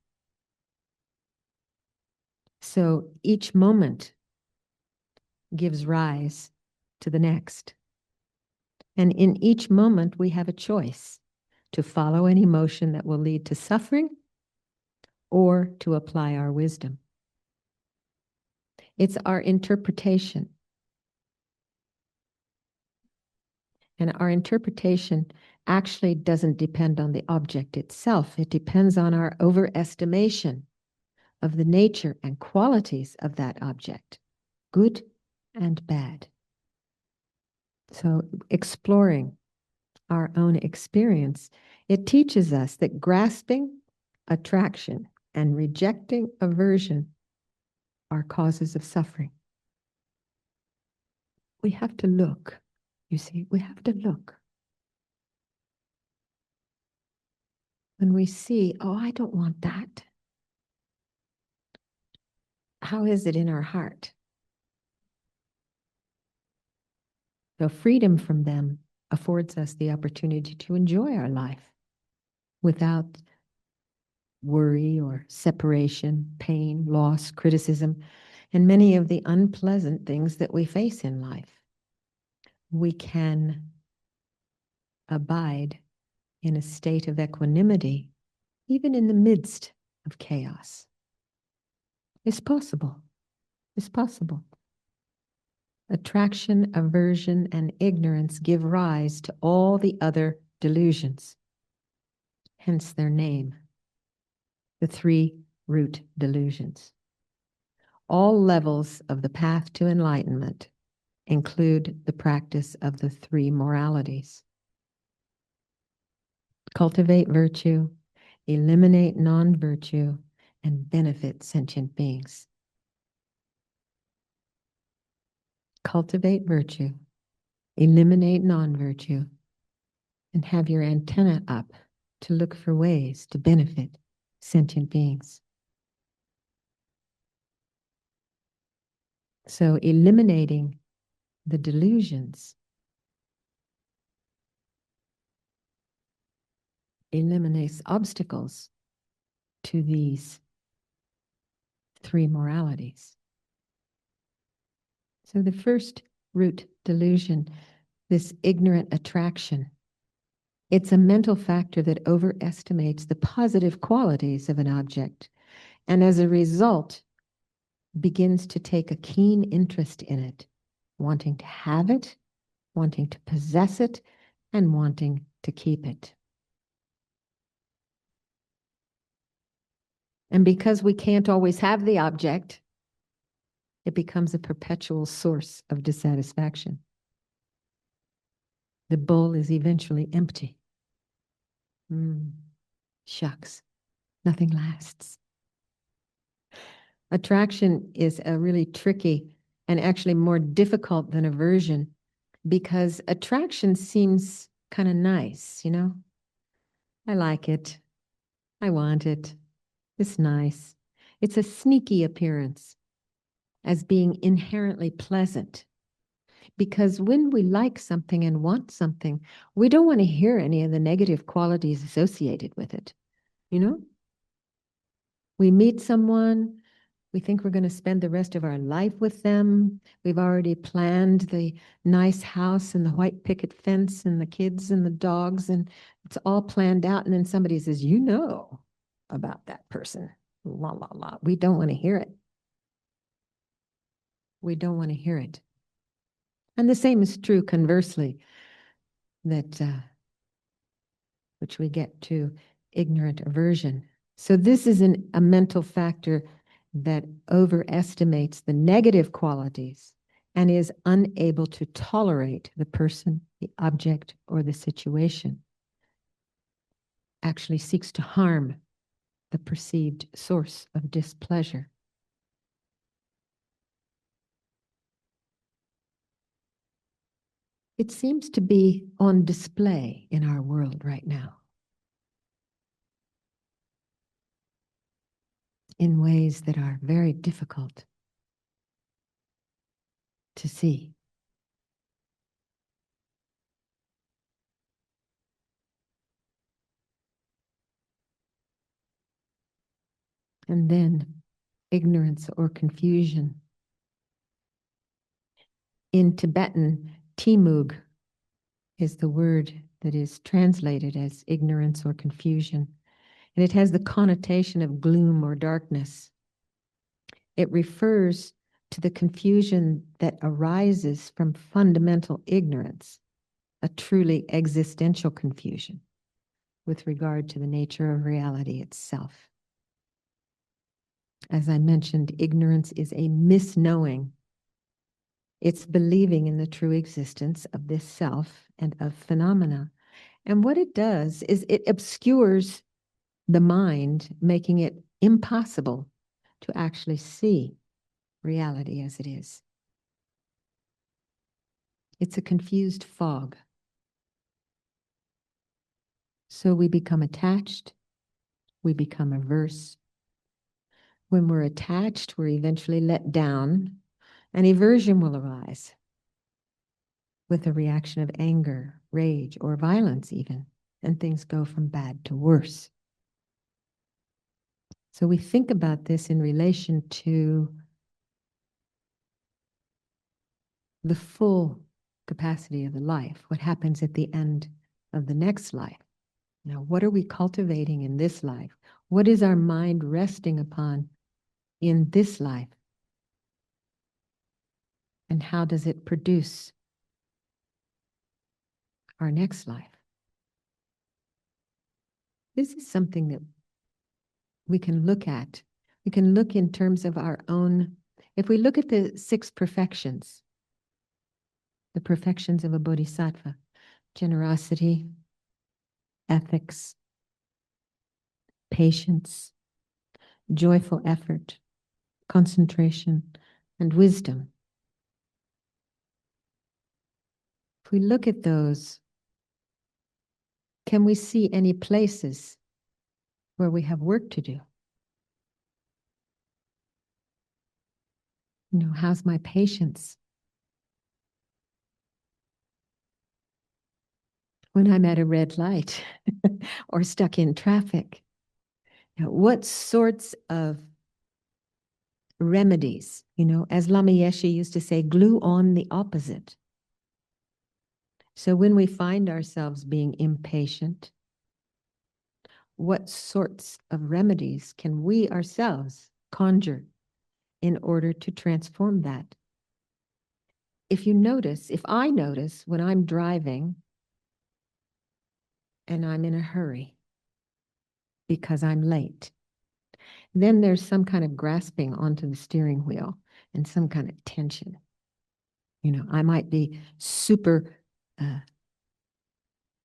So each moment gives rise to the next. And in each moment, we have a choice to follow an emotion that will lead to suffering or to apply our wisdom. It's our interpretation. And our interpretation actually doesn't depend on the object itself. It depends on our overestimation of the nature and qualities of that object, good and bad. So exploring our own experience, it teaches us that grasping attraction and rejecting aversion are causes of suffering. We have to look, you see, we have to look. When we see, oh, I don't want that. How is it in our heart? So freedom from them affords us the opportunity to enjoy our life without worry or separation, pain, loss, criticism, and many of the unpleasant things that we face in life. We can abide in a state of equanimity, even in the midst of chaos. It's possible. It's possible. Attraction, aversion, and ignorance give rise to all the other delusions, hence their name, the 3 root delusions. All levels of the path to enlightenment include the practice of the 3 moralities. Cultivate virtue, eliminate non-virtue, and benefit sentient beings. Cultivate virtue, eliminate non-virtue, and have your antenna up to look for ways to benefit sentient beings. So eliminating the delusions eliminates obstacles to these 3 moralities. So the first root delusion, this ignorant attraction, it's a mental factor that overestimates the positive qualities of an object, and as a result, begins to take a keen interest in it, wanting to have it, wanting to possess it, and wanting to keep it. And because we can't always have the object, it becomes a perpetual source of dissatisfaction. The bowl is eventually empty. Shucks, nothing lasts. Attraction is a really tricky and actually more difficult than aversion, because attraction seems kind of nice, you know? I like it. I want it. It's nice. It's a sneaky appearance as being inherently pleasant. Because when we like something and want something, we don't want to hear any of the negative qualities associated with it. You know? We meet someone, we think we're going to spend the rest of our life with them. We've already planned the nice house and the white picket fence and the kids and the dogs, and it's all planned out. And then somebody says, you know about that person. La, la, la. We don't want to hear it. We don't want to hear it. And the same is true conversely, that which we get to ignorant aversion. So this is a mental factor that overestimates the negative qualities and is unable to tolerate the person, the object, or the situation. Actually seeks to harm the perceived source of displeasure. It seems to be on display in our world right now, in ways that are very difficult to see. And then ignorance or confusion. In Tibetan, timug is the word that is translated as ignorance or confusion. And it has the connotation of gloom or darkness. It refers to the confusion that arises from fundamental ignorance, a truly existential confusion with regard to the nature of reality itself. As I mentioned, ignorance is a misknowing. It's believing in the true existence of this self and of phenomena. And what it does is it obscures the mind, making it impossible to actually see reality as it is. It's a confused fog. So we become attached, we become averse. When we're attached, we're eventually let down, and aversion will arise with a reaction of anger, rage, or violence even, and things go from bad to worse. So we think about this in relation to the full capacity of the life, what happens at the end of the next life. Now, what are we cultivating in this life? What is our mind resting upon in this life? And how does it produce our next life? This is something that we can look at. We can look in terms of our own. If we look at the 6 perfections, the perfections of a bodhisattva, generosity, ethics, patience, joyful effort, concentration, and wisdom. If we look at those, can we see any places where we have work to do? You know, how's my patience? When I'm at a red light or stuck in traffic, you know, what sorts of remedies, you know, as Lama Yeshe used to say, glue on the opposite. So when we find ourselves being impatient, what sorts of remedies can we ourselves conjure in order to transform that? If you notice, if I notice when I'm driving and I'm in a hurry because I'm late, then there's some kind of grasping onto the steering wheel and some kind of tension. You know, I might be super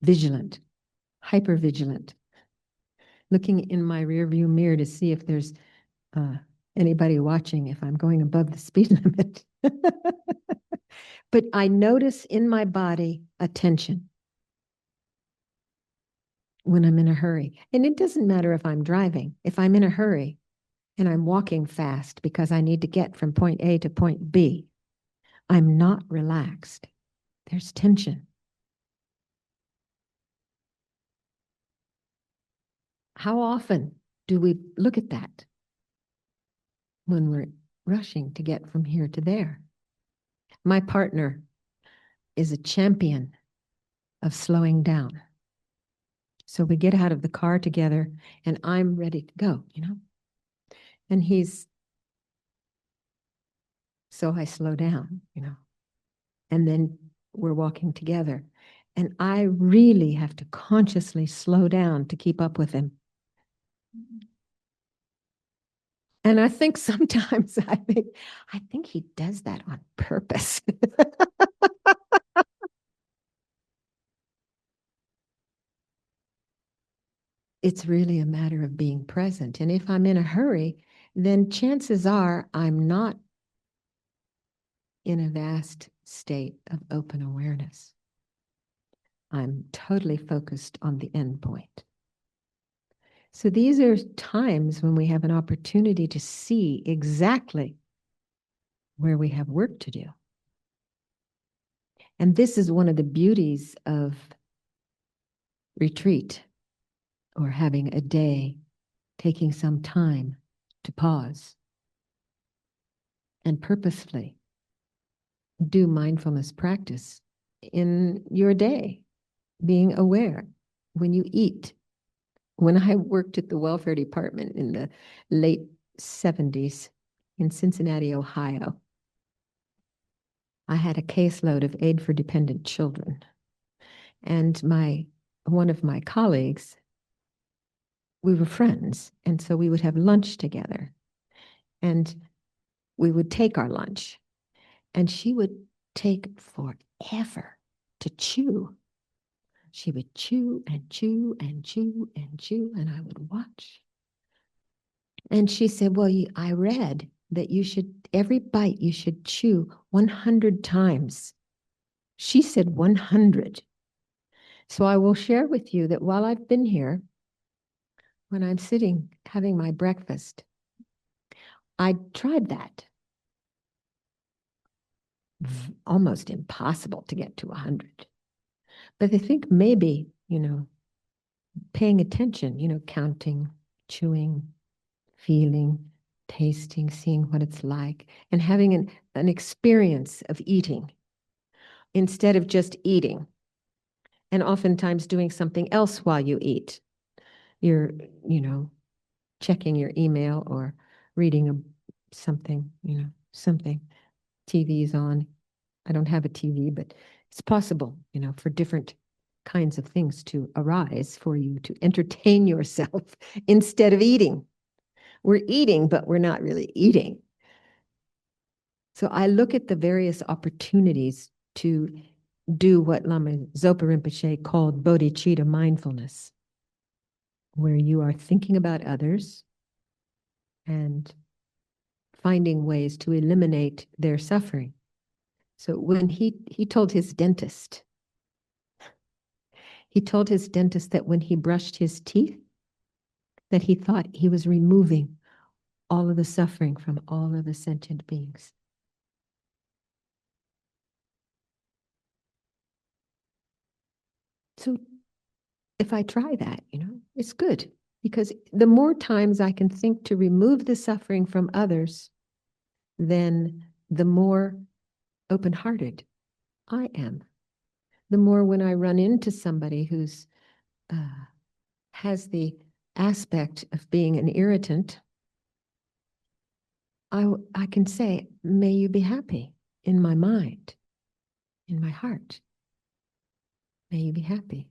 vigilant, hyper vigilant, looking in my rearview mirror to see if there's anybody watching, if I'm going above the speed limit. But I notice in my body a tension when I'm in a hurry. And it doesn't matter if I'm driving. If I'm in a hurry and I'm walking fast because I need to get from point A to point B, I'm not relaxed. There's tension. How often do we look at that when we're rushing to get from here to there? My partner is a champion of slowing down. So we get out of the car together and I'm ready to go, you know? And so I slow down, you know? And then we're walking together. And I really have to consciously slow down to keep up with him. And I think sometimes I think he does that on purpose. It's really a matter of being present. And if I'm in a hurry, then chances are I'm not in a vast state of open awareness. I'm totally focused on the end point. So these are times when we have an opportunity to see exactly where we have work to do. And this is one of the beauties of retreat, or having a day, taking some time to pause and purposefully do mindfulness practice in your day, being aware when you eat. When I worked at the welfare department in the late 70s in Cincinnati, Ohio, I had a caseload of aid for dependent children. And one of my colleagues, we were friends, and so we would have lunch together. And we would take our lunch, and she would take forever to chew. She would chew and chew and chew and chew, and I would watch. And she said, well, I read that every bite you should chew 100 times. She said 100. So I will share with you that while I've been here, when I'm sitting having my breakfast, I tried that. Almost impossible to get to 100. But I think maybe, paying attention, counting, chewing, feeling, tasting, seeing what it's like, and having an experience of eating instead of just eating, and oftentimes doing something else while you eat. You're, checking your email or reading something, something. TV's on. I don't have a TV, but it's possible, for different kinds of things to arise for you to entertain yourself instead of eating. We're eating, but we're not really eating. So I look at the various opportunities to do what Lama Zopa Rinpoche called bodhicitta mindfulness, where you are thinking about others and finding ways to eliminate their suffering. So when he told his dentist, that when he brushed his teeth, that he thought he was removing all of the suffering from all of the sentient beings. So if I try that, it's good, because the more times I can think to remove the suffering from others, then the more open-hearted I am. The more when I run into somebody who's has the aspect of being an irritant, I can say, may you be happy in my mind, in my heart. May you be happy.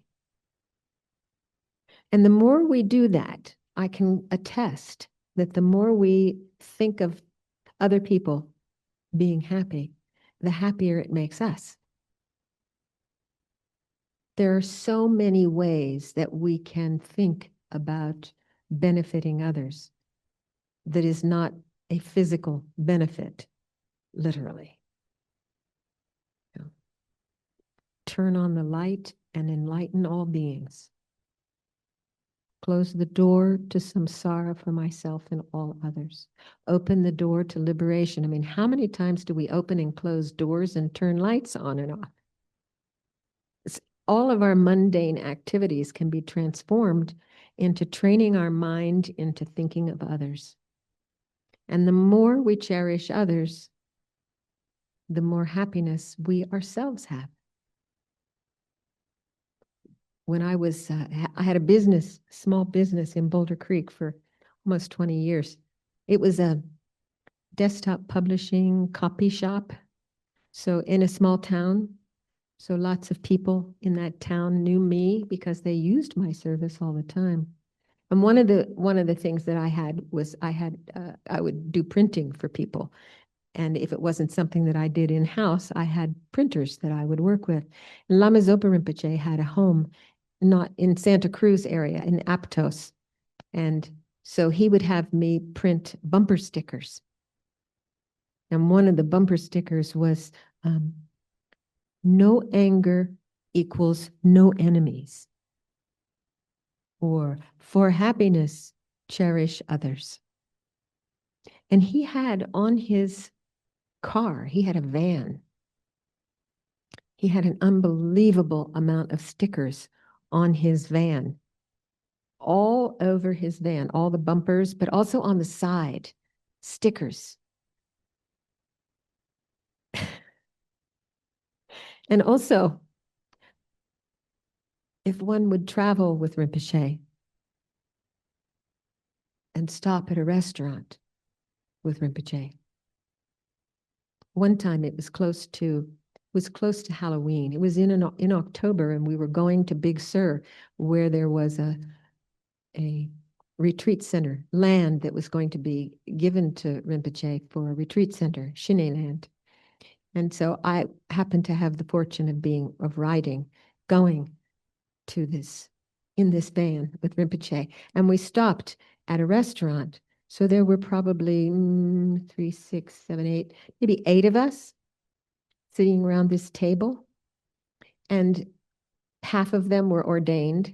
And the more we do that, I can attest that the more we think of other people being happy, the happier it makes us. There are so many ways that we can think about benefiting others that is not a physical benefit, literally. Turn on the light and enlighten all beings. Close the door to samsara for myself and all others. Open the door to liberation. I mean, how many times do we open and close doors and turn lights on and off? All of our mundane activities can be transformed into training our mind into thinking of others. And the more we cherish others, the more happiness we ourselves have. When I had a small business in Boulder Creek for almost 20 years. It was a desktop publishing copy shop. So in a small town, so lots of people in that town knew me because they used my service all the time. And one of the things that I had was I would do printing for people. And if it wasn't something that I did in-house, I had printers that I would work with. And Lama Zopa Rinpoche had a home not in Santa Cruz area, in Aptos. And so he would have me print bumper stickers. And one of the bumper stickers was, no anger equals no enemies. Or for happiness, cherish others. And he had on his car, he had a van. He had an unbelievable amount of stickers on his van, all over his van, all the bumpers, but also on the side, stickers. And also, if one would travel with Rinpoche and stop at a restaurant with Rinpoche. One time it was close to Halloween. It was in October, and we were going to Big Sur, where there was a retreat center, land that was going to be given to Rinpoche for a retreat center, Shine land. And so I happened to have the fortune of going to in this van with Rinpoche. And we stopped at a restaurant. So there were probably 3, 6, 7, 8, maybe 8 of us sitting around this table. And half of them were ordained.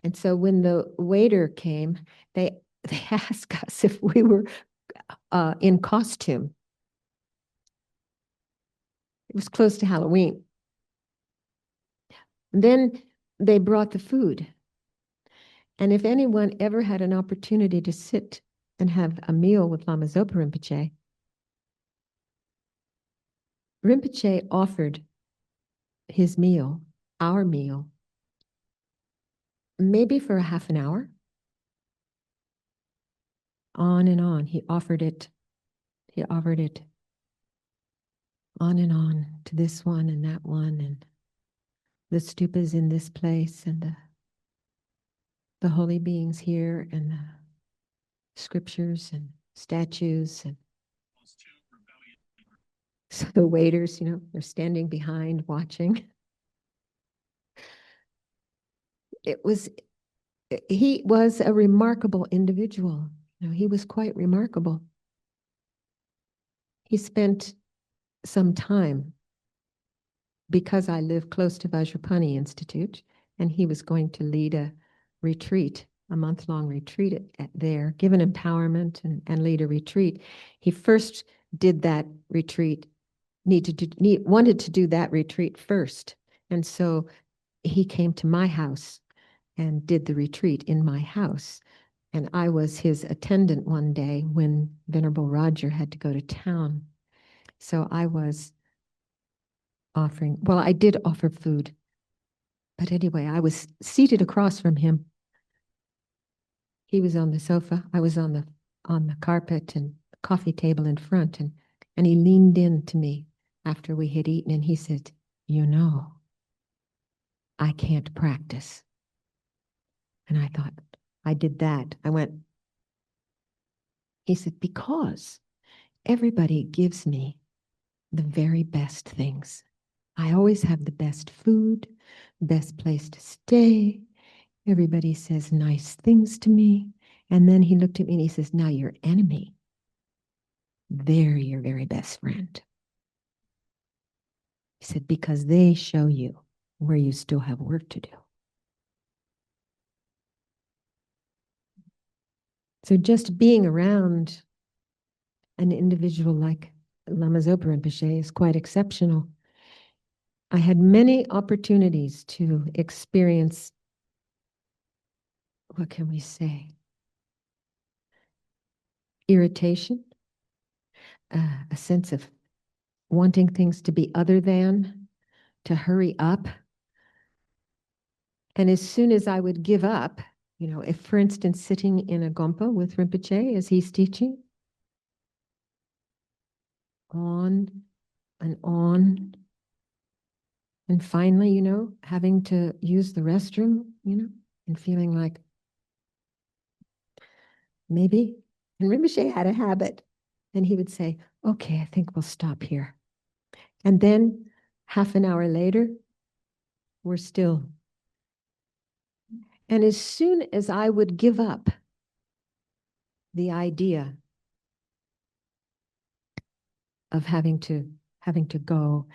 And so when the waiter came, they asked us if we were in costume. It was close to Halloween. Then they brought the food. And if anyone ever had an opportunity to sit and have a meal with Lama Zopa Rinpoche, Rinpoche offered his meal, our meal, maybe for a half an hour. on and on. He offered it on and on to this one and that one, and the stupas in this place, and the holy beings here, and the scriptures and statues, and so the waiters, they're standing behind watching. He was a remarkable individual. He was quite remarkable. He spent some time, because I live close to Vajrapani Institute, and he was going to lead a retreat, a month-long retreat there, give an empowerment and lead a retreat. He first did that retreat, wanted to do that retreat first. And so he came to my house and did the retreat in my house. And I was his attendant one day when Venerable Roger had to go to town. So I was offering, well, I did offer food. But anyway, I was seated across from him. He was on the sofa. I was on the carpet and coffee table in front. And he leaned in to me after we had eaten, and he said, I can't practice. And I thought, I did that. I went, he said, because everybody gives me the very best things. I always have the best food, best place to stay. Everybody says nice things to me. And then he looked at me and he says, now your enemy, they're your very best friend. He said, because they show you where you still have work to do. So just being around an individual like Lama Zopa Rinpoche is quite exceptional. I had many opportunities to experience, what can we say? Irritation, a sense of wanting things to be other than, to hurry up. And as soon as I would give up, if, for instance, sitting in a gompa with Rinpoche as he's teaching, on and on, and finally, having to use the restroom, and feeling like maybe, and Rinpoche had a habit, and he would say, okay, I think we'll stop here. And then half an hour later, we're still. And as soon as I would give up the idea of having to go,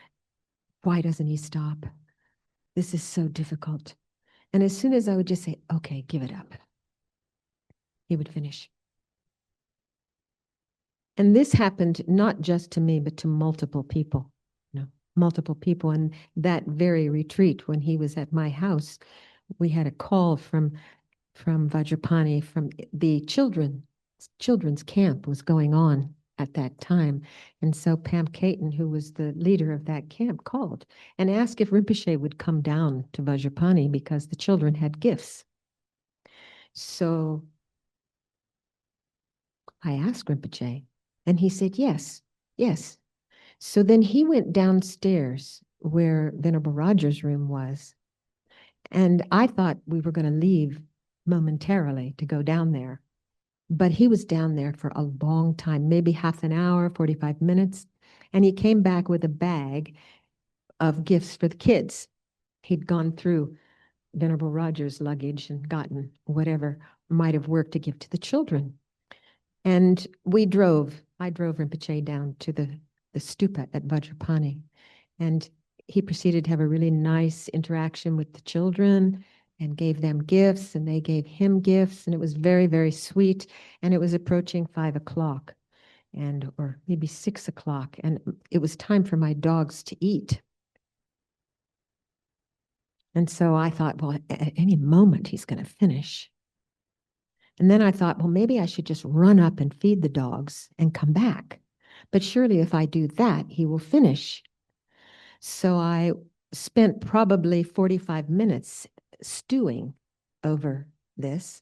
why doesn't he stop? This is so difficult. And as soon as I would just say, okay, give it up, he would finish. And this happened not just to me, but to multiple people, multiple people. And that very retreat, when he was at my house, we had a call from Vajrapani, from the children's camp was going on at that time. And so Pam Caton, who was the leader of that camp, called and asked if Rinpoche would come down to Vajrapani because the children had gifts. So I asked Rinpoche, and he said, yes. So then he went downstairs where Venerable Roger's room was. And I thought we were going to leave momentarily to go down there. But he was down there for a long time, maybe half an hour, 45 minutes. And he came back with a bag of gifts for the kids. He'd gone through Venerable Roger's luggage and gotten whatever might have worked to give to the children. And I drove Rinpoche down to the stupa at Vajrapani. And he proceeded to have a really nice interaction with the children and gave them gifts, and they gave him gifts, and it was very, very sweet. And it was approaching 5 o'clock, or maybe 6 o'clock, and it was time for my dogs to eat. And so I thought, well, at any moment he's going to finish. And then I thought, well, maybe I should just run up and feed the dogs and come back. But surely if I do that, he will finish. So I spent probably 45 minutes stewing over this.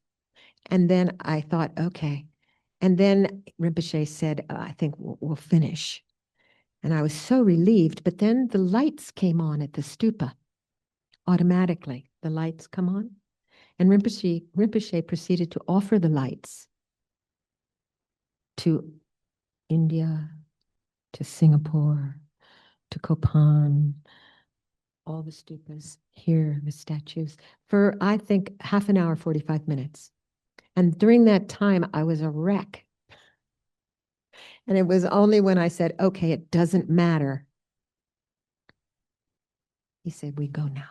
And then I thought, okay, And then Rinpoche said, I think we'll finish. And I was so relieved, but then the lights came on at the stupa. Automatically, the lights come on. And Rinpoche proceeded to offer the lights to India, to Singapore, to Kopan, all the stupas, here, the statues, for I think half an hour, 45 minutes. And during that time, I was a wreck. And it was only when I said, okay, it doesn't matter. He said, we go now.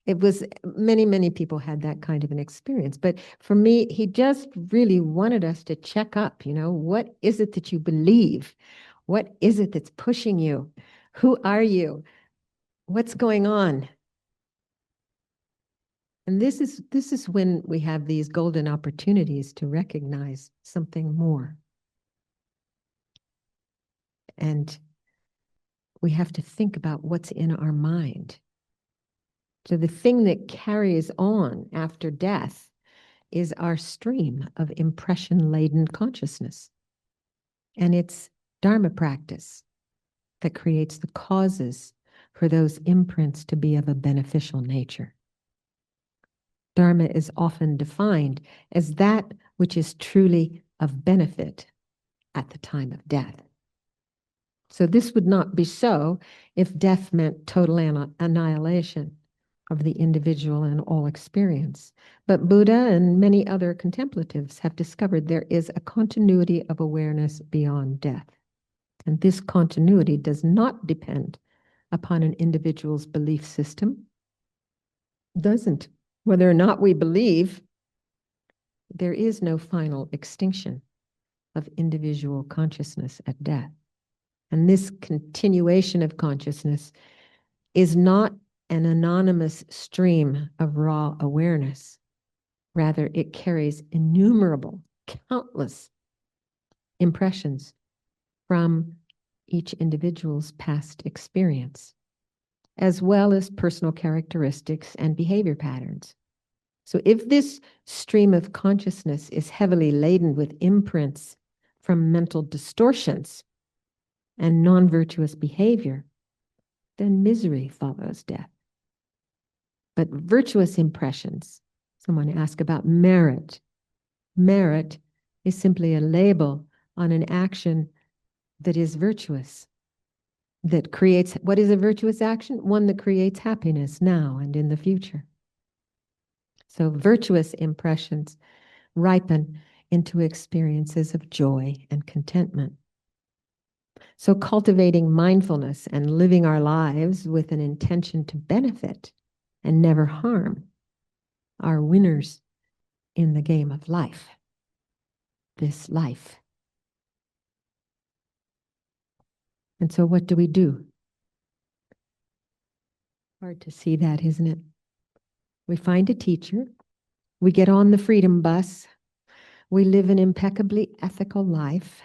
It was many, many people had that kind of an experience. But for me, he just really wanted us to check up, what is it that you believe? What is it that's pushing you? Who are you? What's going on? And this is when we have these golden opportunities to recognize something more. And we have to think about what's in our mind. So the thing that carries on after death is our stream of impression-laden consciousness. And it's Dharma practice that creates the causes for those imprints to be of a beneficial nature. Dharma is often defined as that which is truly of benefit at the time of death. So this would not be so if death meant total annihilation of the individual and all experience. But Buddha and many other contemplatives have discovered there is a continuity of awareness beyond death. And this continuity does not depend upon an individual's belief system. Doesn't. Whether or not we believe, there is no final extinction of individual consciousness at death. And this continuation of consciousness is not an anonymous stream of raw awareness. Rather, it carries innumerable, countless impressions from each individual's past experience, as well as personal characteristics and behavior patterns. So if this stream of consciousness is heavily laden with imprints from mental distortions and non-virtuous behavior, then misery follows death. But virtuous impressions, someone asked about merit. Merit is simply a label on an action that is virtuous, that creates, what is a virtuous action? One that creates happiness now and in the future. So virtuous impressions ripen into experiences of joy and contentment. So cultivating mindfulness and living our lives with an intention to benefit and never harm are winners in the game of life, this life. And so what do we do? Hard to see that, isn't it? We find a teacher, we get on the freedom bus, we live an impeccably ethical life,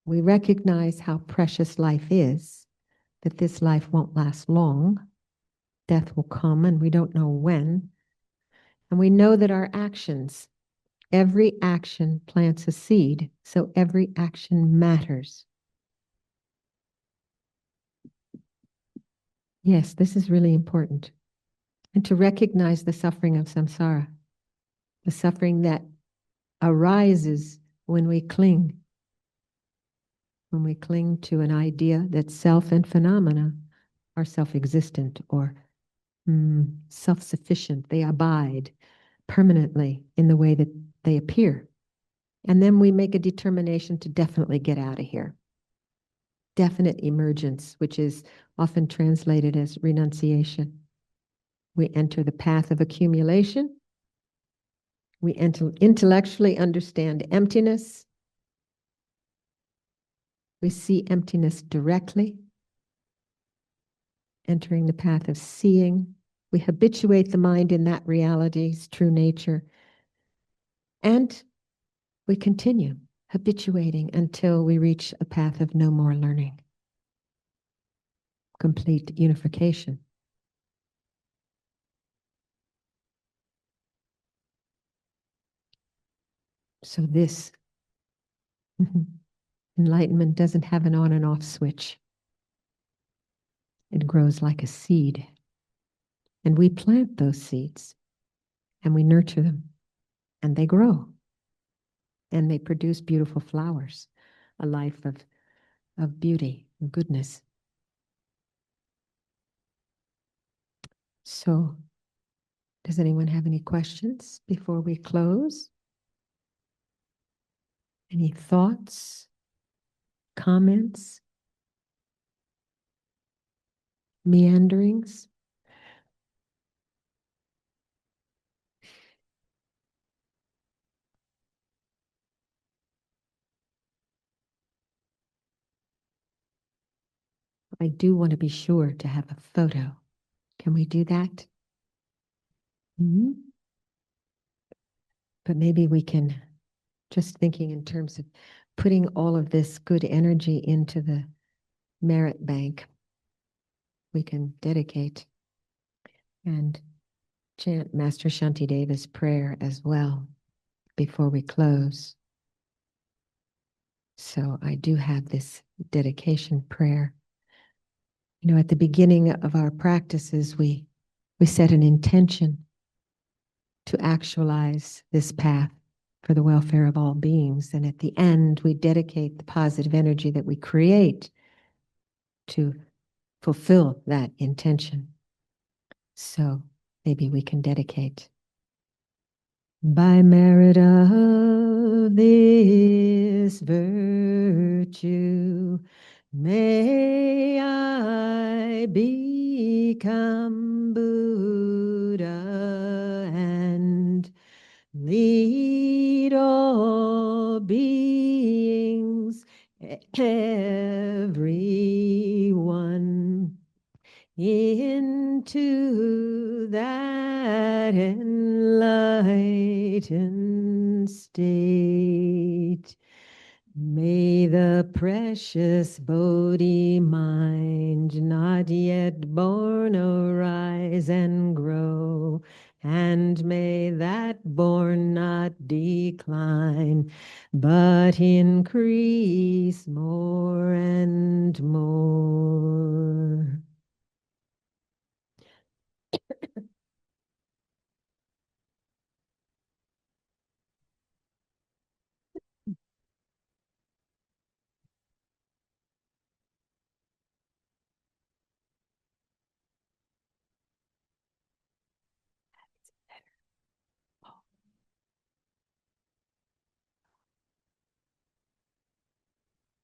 we recognize how precious life is, that this life won't last long, death will come and we don't know when, and we know that our actions, every action plants a seed, so every action matters. Yes, this is really important. And to recognize the suffering of samsara, the suffering that arises when we cling to an idea that self and phenomena are self-existent or self-sufficient. They abide permanently in the way that they appear. And then we make a determination to definitely get out of here. Definite emergence, which is often translated as renunciation. We enter the path of accumulation. We intellectually understand emptiness. We see emptiness directly. Entering the path of seeing. We habituate the mind in that reality's true nature. And we continue habituating until we reach a path of no more learning. Complete unification. So this enlightenment doesn't have an on and off switch. It grows like a seed. And we plant those seeds and we nurture them and they grow and they produce beautiful flowers, a life of beauty and goodness. So, does anyone have any questions before we close? Any thoughts, comments, meanderings? I do want to be sure to have a photo. Can we do that? But maybe we can, just thinking in terms of putting all of this good energy into the merit bank, we can dedicate and chant Master Shantideva's prayer as well before we close. So I do have this dedication prayer. You know, at the beginning of our practices, we set an intention to actualize this path for the welfare of all beings. And at the end, we dedicate the positive energy that we create to fulfill that intention. So maybe we can dedicate. By merit of this virtue, may I become Buddha and lead all beings, everyone, into that enlightened state. May the precious Bodhi mind not yet born arise and grow, and may that born not decline, but increase more and more.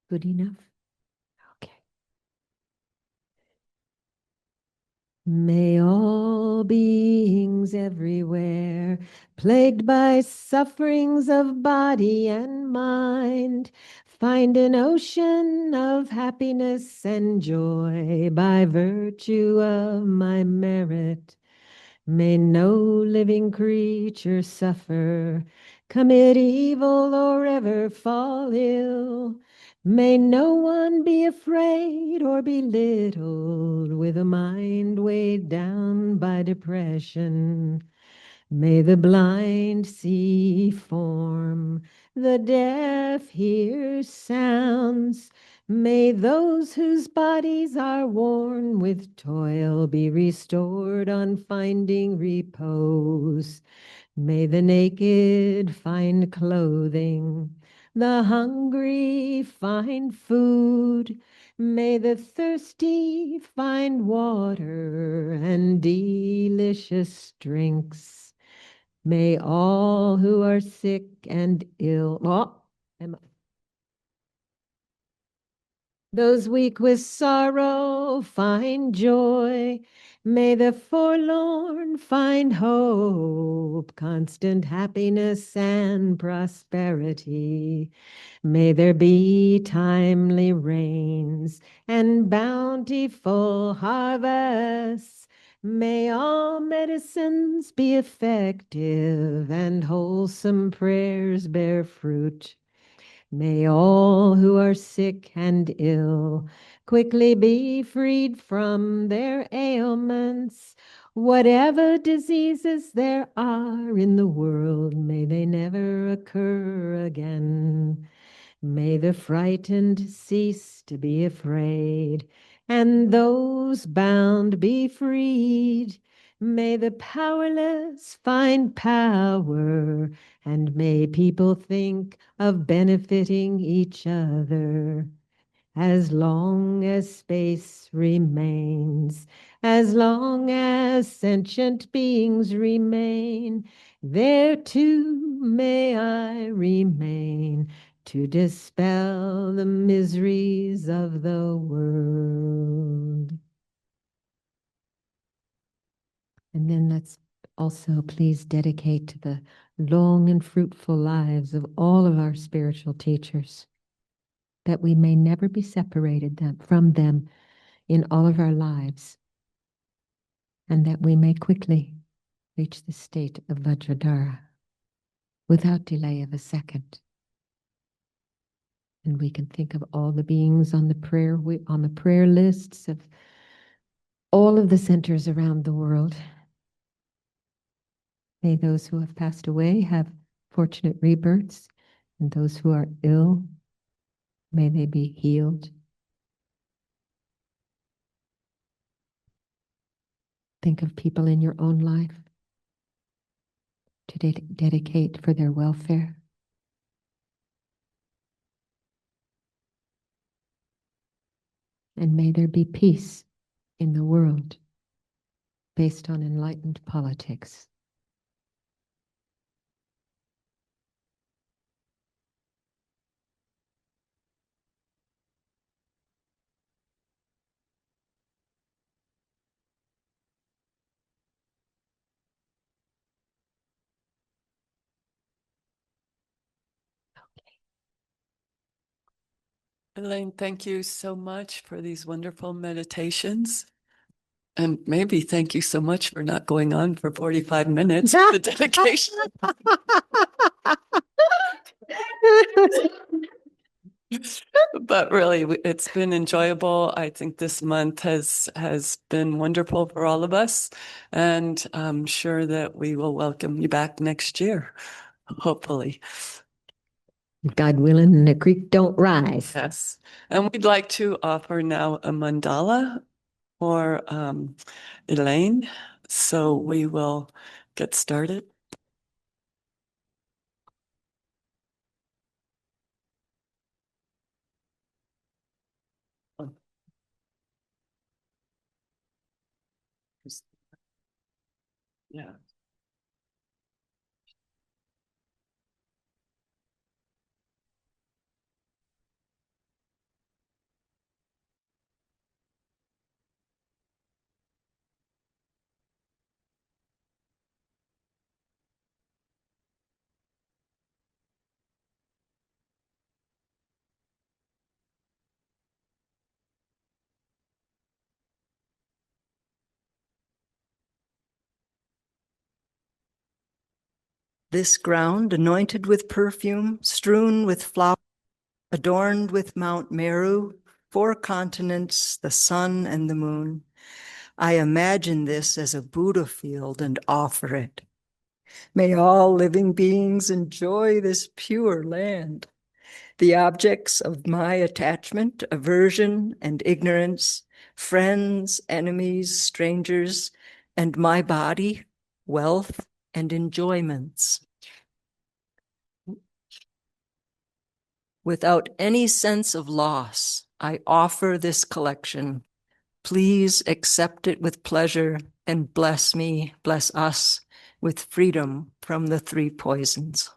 Good enough? Okay. May all beings everywhere, plagued by sufferings of body and mind, find an ocean of happiness and joy by virtue of my merit. May no living creature suffer, commit evil, or ever fall ill. May no one be afraid or belittled with a mind weighed down by depression. May the blind see form, the deaf hear sounds. May those whose bodies are worn with toil be restored on finding repose. May the naked find clothing, the hungry find food. May the thirsty find water and delicious drinks. May all who are sick and ill, those weak with sorrow find joy. May the forlorn find hope, constant happiness and prosperity. May there be timely rains and bountiful harvests. May all medicines be effective and wholesome prayers bear fruit. May all who are sick and ill quickly be freed from their ailments. Whatever diseases there are in the world, may they never occur again. May the frightened cease to be afraid, and those bound be freed. May the powerless find power, and may people think of benefiting each other. As long as space remains, as long as sentient beings remain, there too may I remain to dispel the miseries of the world. And then let's also please dedicate to the long and fruitful lives of all of our spiritual teachers, that we may never be separated from them in all of our lives, and that we may quickly reach the state of Vajradhara without delay of a second. And we can think of all the beings on the prayer lists of all of the centers around the world. May those who have passed away have fortunate rebirths, and those who are ill, may they be healed. Think of people in your own life to dedicate for their welfare. And may there be peace in the world based on enlightened politics. Elaine, thank you so much for these wonderful meditations. And maybe thank you so much for not going on for 45 minutes, the dedication. But really, it's been enjoyable. I think this month has been wonderful for all of us. And I'm sure that we will welcome you back next year, hopefully. God willing, and the creek don't rise. Yes. And we'd like to offer now a mandala for Elaine. So we will get started. Yeah. This ground anointed with perfume, strewn with flowers, adorned with Mount Meru, 4 continents, the sun and the moon. I imagine this as a Buddha field and offer it. May all living beings enjoy this pure land. The objects of my attachment, aversion, and ignorance, friends, enemies, strangers, and my body, wealth, and enjoyments. Without any sense of loss, I offer this collection. Please accept it with pleasure and bless me, bless us with freedom from the 3 poisons.